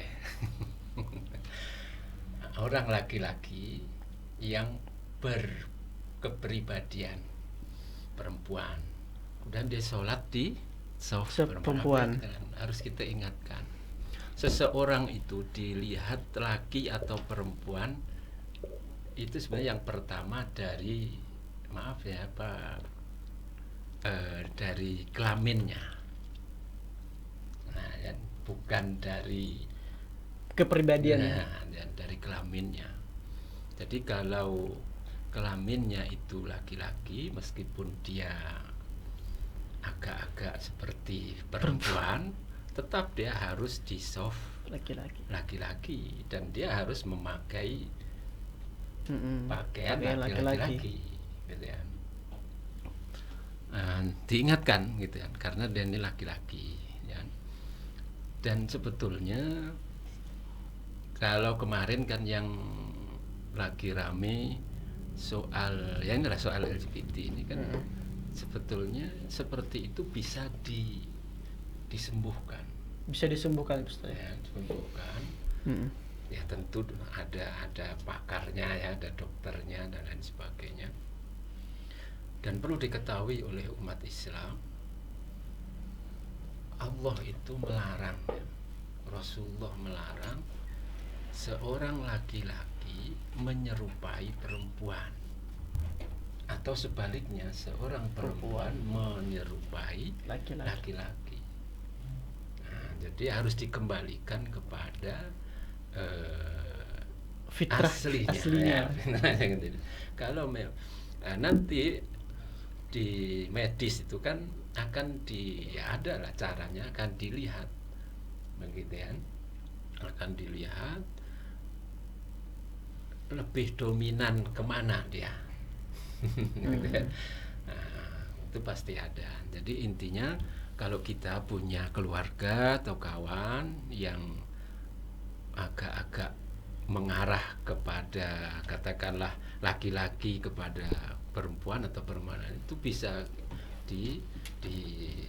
Orang laki-laki yang berkepribadian perempuan. Dan dia sholat di saf perempuan. Harus kita ingatkan. Seseorang itu dilihat laki atau perempuan itu sebenarnya yang pertama dari maaf ya Pak dari kelaminnya, nah, dan bukan dari Kepribadiannya. Nah, dan dari kelaminnya. Jadi kalau kelaminnya itu laki-laki meskipun dia agak-agak seperti perempuan tetap dia harus di soft laki-laki dan dia harus memakai pakaian laki-laki gitu ya. Diingatkan gitu ya karena dia ini laki-laki ya. Dan sebetulnya kalau kemarin kan yang lagi rame soal ya inilah soal LGBT ini kan sebetulnya seperti itu bisa disembuhkan. Bisa disembuhkan Ustaz. Ya, disembuhkan. Ya tentu ada pakarnya ya, ada dokternya dan lain sebagainya. Dan perlu diketahui oleh umat Islam, Allah itu melarang, Rasulullah melarang seorang laki-laki menyerupai perempuan atau sebaliknya seorang perempuan menyerupai laki-laki. Nah, jadi harus dikembalikan kepada fitrah aslinya. Ya. Kalau nanti di medis itu kan akan ada lah caranya, akan dilihat begitu ya, akan dilihat lebih dominan kemana dia. Nah, itu pasti ada. Jadi intinya kalau kita punya keluarga atau kawan yang agak-agak mengarah kepada katakanlah laki-laki kepada perempuan atau perempuan itu bisa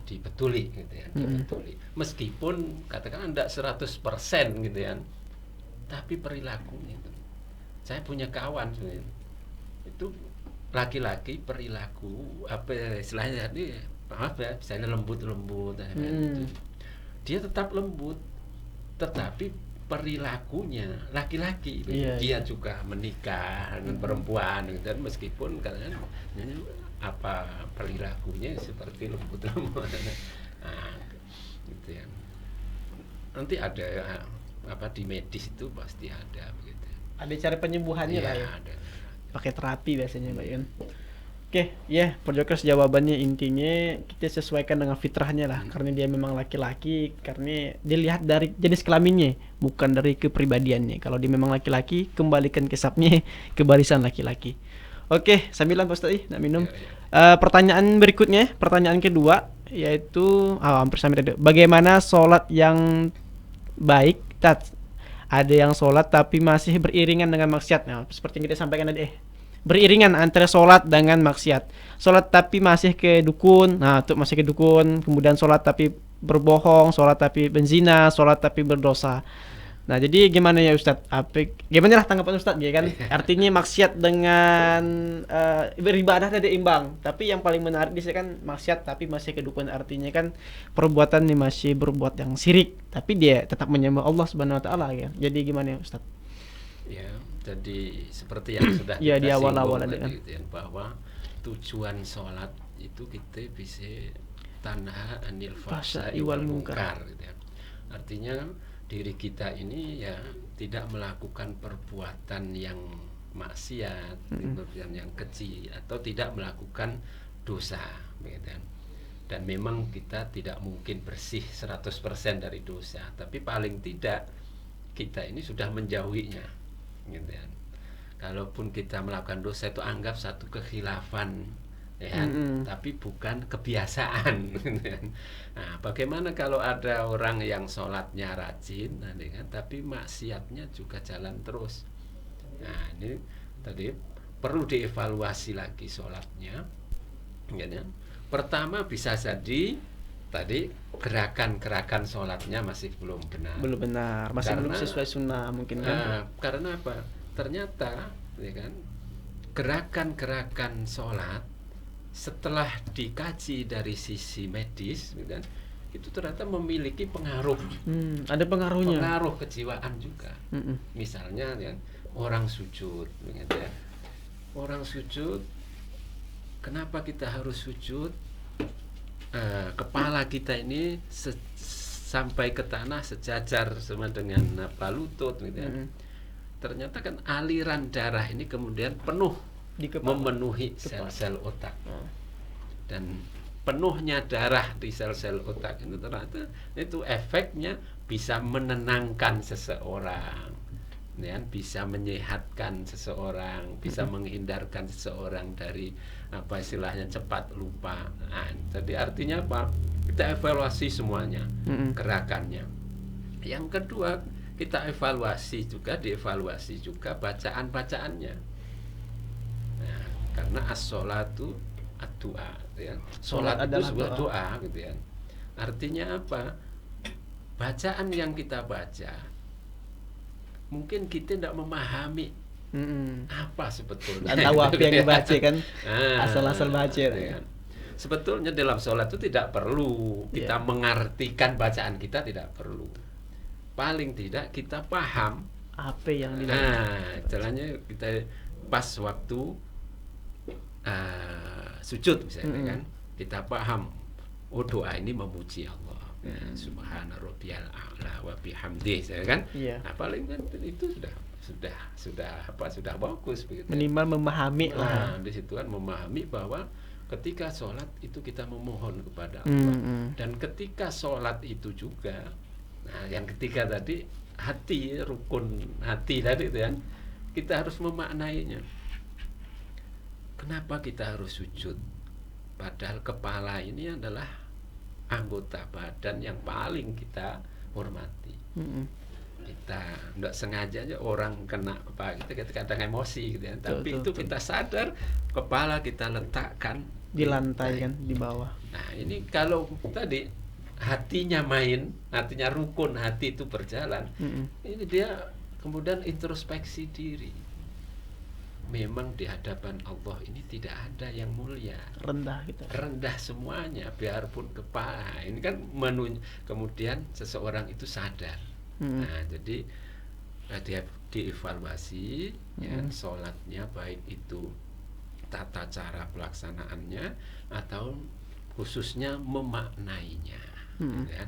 dibetuli gitu ya, dibetuli. Meskipun katakan tidak 100% gitu ya, tapi perilaku itu. Saya punya kawan itu laki-laki perilaku apa istilahnya tadi maaf ya, misalnya lembut-lembut gitu. Dia tetap lembut tetapi perilakunya laki-laki. Dia juga menikah dengan perempuan dan meskipun katanya apa perilakunya seperti lembut-lembut. Nah, gitu ya. Nanti ada apa di medis itu pasti ada begitu. Ada cara penyembuhannya lah ya. Ada. Pakai terapi biasanya Pak Yun. Oke, ya, Pojokers jawabannya intinya kita sesuaikan dengan fitrahnya lah, karena dia memang laki-laki, karena dilihat dari jenis kelaminnya, bukan dari kepribadiannya. Kalau dia memang laki-laki, kembalikan ke sapnya ke barisan laki-laki. Oke, sambilan Pak Ustaz, nak minum. Pertanyaan berikutnya, pertanyaan kedua, yaitu hampir sampai tadi. Bagaimana sholat yang baik? Ada yang sholat tapi masih beriringan dengan maksiat. Nah, seperti yang kita sampaikan tadi. Beriringan antara sholat dengan maksiat. Sholat tapi masih ke dukun. Nah, itu masih ke dukun. Kemudian sholat tapi berbohong, sholat tapi benzina, sholat tapi berdosa. Nah, jadi gimana ya Ustadz? Gimana lah tanggapan Ustadz ya kan? Artinya maksiat dengan beribadah tadi imbang. Tapi yang paling menarik di sini kan maksiat tapi masih kehidupan, artinya kan perbuatan ini masih berbuat yang syirik, tapi dia tetap menyembah Allah Subhanahu wa taala ya. Jadi gimana ya Ustadz? Ya, jadi seperti yang sudah Ya, kita di awal-awal singgung tadi kan. tadi gitu ya, bahwa tujuan sholat itu kita bisa tanha anil fahsya'i wal munkar gitu ya. Artinya diri kita ini ya tidak melakukan perbuatan yang maksiat, perbuatan yang kecil, atau tidak melakukan dosa gitu kan. Dan memang kita tidak mungkin bersih 100% dari dosa, tapi paling tidak kita ini sudah menjauhinya gitu kan. Kalaupun kita melakukan dosa itu anggap satu kekhilafan ya kan? Tapi bukan kebiasaan gitu kan. Nah, bagaimana kalau ada orang yang sholatnya rajin nah, kan? Tapi maksiatnya juga jalan terus. Nah, ini tadi perlu dievaluasi lagi sholatnya gitu kan. Pertama bisa jadi tadi gerakan-gerakan sholatnya masih belum benar. Belum benar, masih belum sesuai sunnah mungkin kan. Karena apa? Ternyata ya kan, gerakan-gerakan sholat setelah dikaji dari sisi medis gitu kan, itu ternyata memiliki pengaruh. Ada pengaruhnya. Pengaruh kejiwaan juga. Misalnya ya, orang sujud gitu ya. Orang sujud, kenapa kita harus sujud? Kepala kita ini sampai ke tanah sejajar sama dengan lutut gitu ya. Ternyata kan aliran darah ini kemudian penuh memenuhi sel-sel otak. Dan penuhnya darah di sel-sel otak itu ternyata itu efeknya bisa menenangkan seseorang, ya, bisa menyehatkan seseorang, bisa menghindarkan seseorang dari apa istilahnya cepat lupa. Nah, jadi artinya apa? Kita evaluasi semuanya, gerakannya. Yang kedua, kita dievaluasi juga bacaan-bacaannya. Nah, karena as-sholatu ad-du'a ya. Salat itu sebuah doa gitu ya. Artinya apa? Bacaan yang kita baca mungkin kita tidak memahami apa sebetulnya. Tahu apa yang dibaca kan? Asal-asal baca ya. Sebetulnya dalam sholat itu tidak perlu kita mengartikan bacaan kita, tidak perlu. Paling tidak kita paham apa yang dibaca. Nah, jalannya kita pas waktu sujud misalnya kan, kita paham doa ini memuji Allah. Subhana rabbiyal a'la wa bihamdih, kan? Nah, paling kan itu sudah bagus begitu. Minimal memahami lah. Di situ kan memahami bahwa ketika sholat itu kita memohon kepada Allah. Dan ketika sholat itu juga, nah yang ketiga tadi hati, rukun hati tadi itu kan, kita harus memaknainya. Kenapa kita harus sujud? Padahal kepala ini adalah anggota badan yang paling kita hormati. Kita tidak sengaja aja orang kena kepala kita kadang emosi gitu ya. Tapi itu kita sadar kepala kita letakkan di lantai kan, di bawah. Nah, ini kalau tadi hatinya main, artinya rukun hati itu berjalan. Ini dia kemudian introspeksi diri. Memang di hadapan Allah ini tidak ada yang mulia, rendah kita, rendah semuanya, biarpun kepala. Ini kan kemudian seseorang itu sadar. Nah, jadi dia dievaluasi ya, sholatnya baik itu tata cara pelaksanaannya atau khususnya memaknainya, ya,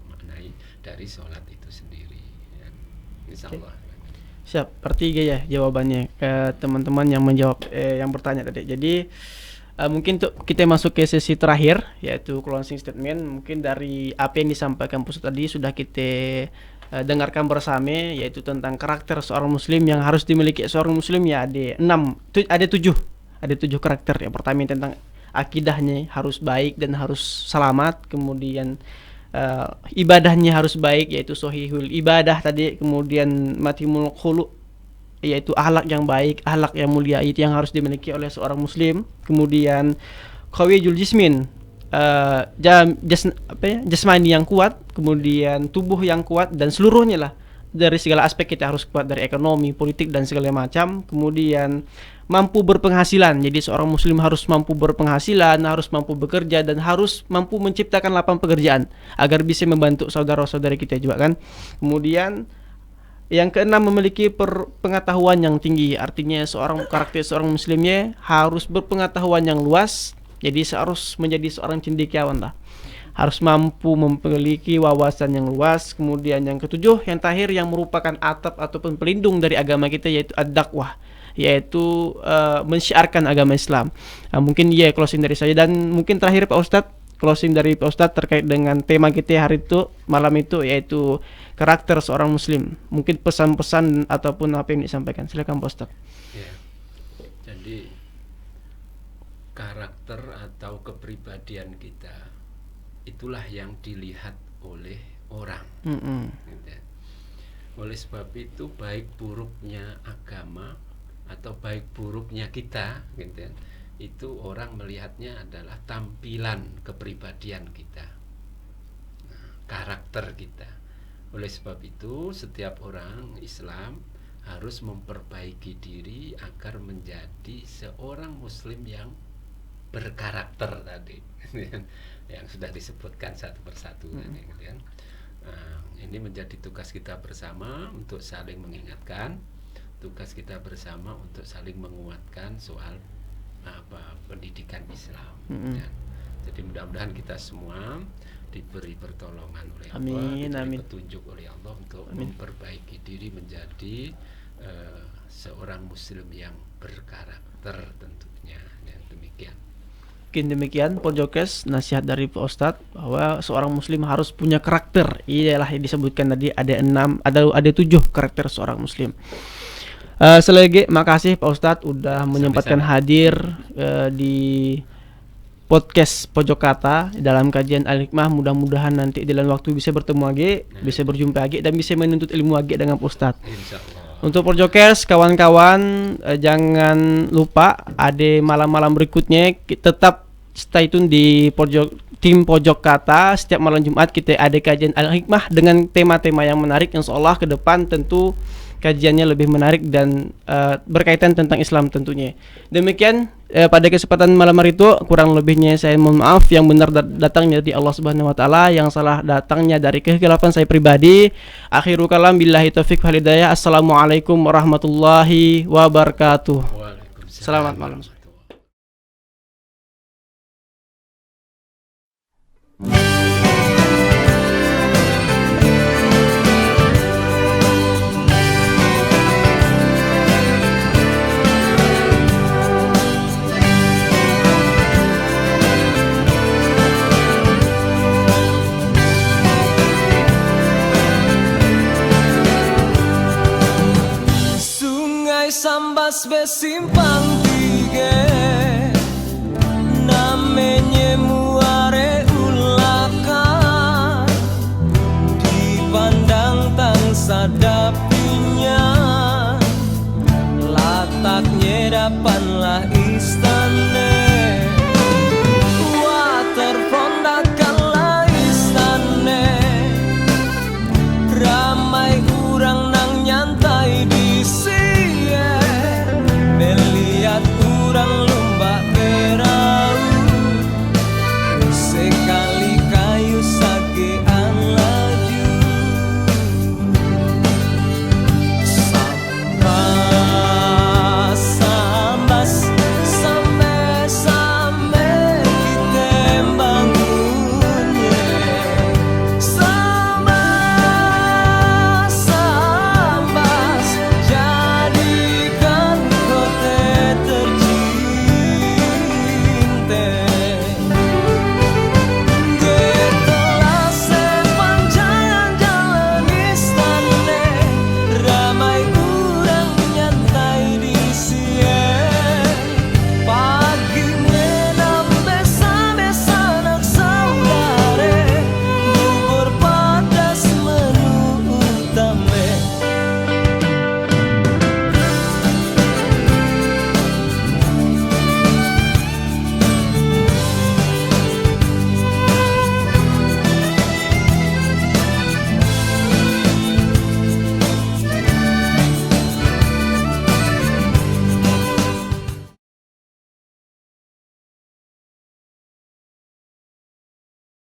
memaknai dari sholat itu sendiri. Ya. Insya Allah. Siap, pertiga ya jawabannya ke teman-teman yang menjawab yang bertanya tadi. Jadi mungkin untuk kita masuk ke sesi terakhir yaitu closing statement. Mungkin dari apa yang disampaikan Ustaz tadi sudah kita dengarkan bersama, yaitu tentang karakter seorang muslim yang harus dimiliki seorang muslim ya. Ada tujuh karakter. Yang pertama tentang akidahnya harus baik dan harus selamat, kemudian ibadahnya harus baik yaitu sahihul ibadah tadi, kemudian matimul khuluq yaitu akhlak yang baik, akhlak yang mulia itu yang harus dimiliki oleh seorang muslim. Kemudian qawiyul jismin, jasmani yang kuat, kemudian tubuh yang kuat dan seluruhnya lah dari segala aspek, kita harus kuat dari ekonomi, politik dan segala macam. Kemudian mampu berpenghasilan. Jadi seorang muslim harus mampu berpenghasilan, harus mampu bekerja dan harus mampu menciptakan lapangan pekerjaan agar bisa membantu saudara-saudara kita juga kan. Kemudian yang keenam, memiliki pengetahuan yang tinggi. Artinya karakter seorang muslimnya harus berpengetahuan yang luas. Jadi harus menjadi seorang cendekiawan lah. Harus mampu memiliki wawasan yang luas. Kemudian yang ketujuh, yang terakhir, yang merupakan atap ataupun pelindung dari agama kita, yaitu ad-dakwah, yaitu mensyiarkan agama Islam. Mungkin closing dari saya, dan mungkin terakhir Pak Ustadz, closing dari Pak Ustadz terkait dengan tema kita hari itu, malam itu, yaitu karakter seorang muslim. Mungkin pesan-pesan ataupun apa yang disampaikan, silakan Pak Ustadz. Ya. Jadi karakter atau kepribadian kita itulah yang dilihat oleh orang. Gitu. Oleh sebab itu, baik buruknya agama atau baik buruknya kita, gitu, itu orang melihatnya adalah tampilan kepribadian kita, karakter kita. Oleh sebab itu, setiap orang Islam harus memperbaiki diri agar menjadi seorang muslim yang berkarakter tadi, yang sudah disebutkan satu persatu tadi, gitu kan. Ini menjadi tugas kita bersama untuk saling mengingatkan, tugas kita bersama untuk saling menguatkan soal pendidikan Islam. Ya. Jadi mudah-mudahan kita semua diberi pertolongan oleh Allah, diberi petunjuk oleh Allah untuk memperbaiki diri menjadi seorang muslim yang berkarakter tentunya. Dan demikian. Mungkin demikian Pojokes nasihat dari Pak Ustadz, bahwa seorang muslim harus punya karakter. Iyalah yang disebutkan tadi, ada 7 karakter seorang muslim. Selagi makasih Pak Ustadz udah menyempatkan hadir di podcast Pojok Kata dalam kajian Al-Hikmah. Mudah-mudahan nanti di lain waktu bisa bertemu lagi, bisa berjumpa lagi, dan bisa menuntut ilmu lagi dengan Pak Ustadz. Insyaallah. Untuk Pojokers, kawan-kawan, jangan lupa ada malam-malam berikutnya, tetap stay tune di tim Pojok Kata. Setiap malam Jumat kita ada kajian Al-Hikmah dengan tema-tema yang menarik. Insyaallah ke depan tentu kajiannya lebih menarik dan berkaitan tentang Islam tentunya. Demikian pada kesempatan malam hari itu, kurang lebihnya saya mohon maaf. Yang benar datangnya dari Allah Subhanahu wa taala, yang salah datangnya dari kekhilafan saya pribadi. Akhirul kalam, billahi taufik wal hidayah. Assalamualaikum warahmatullahi wabarakatuh. Selamat malam. Sambas besimpang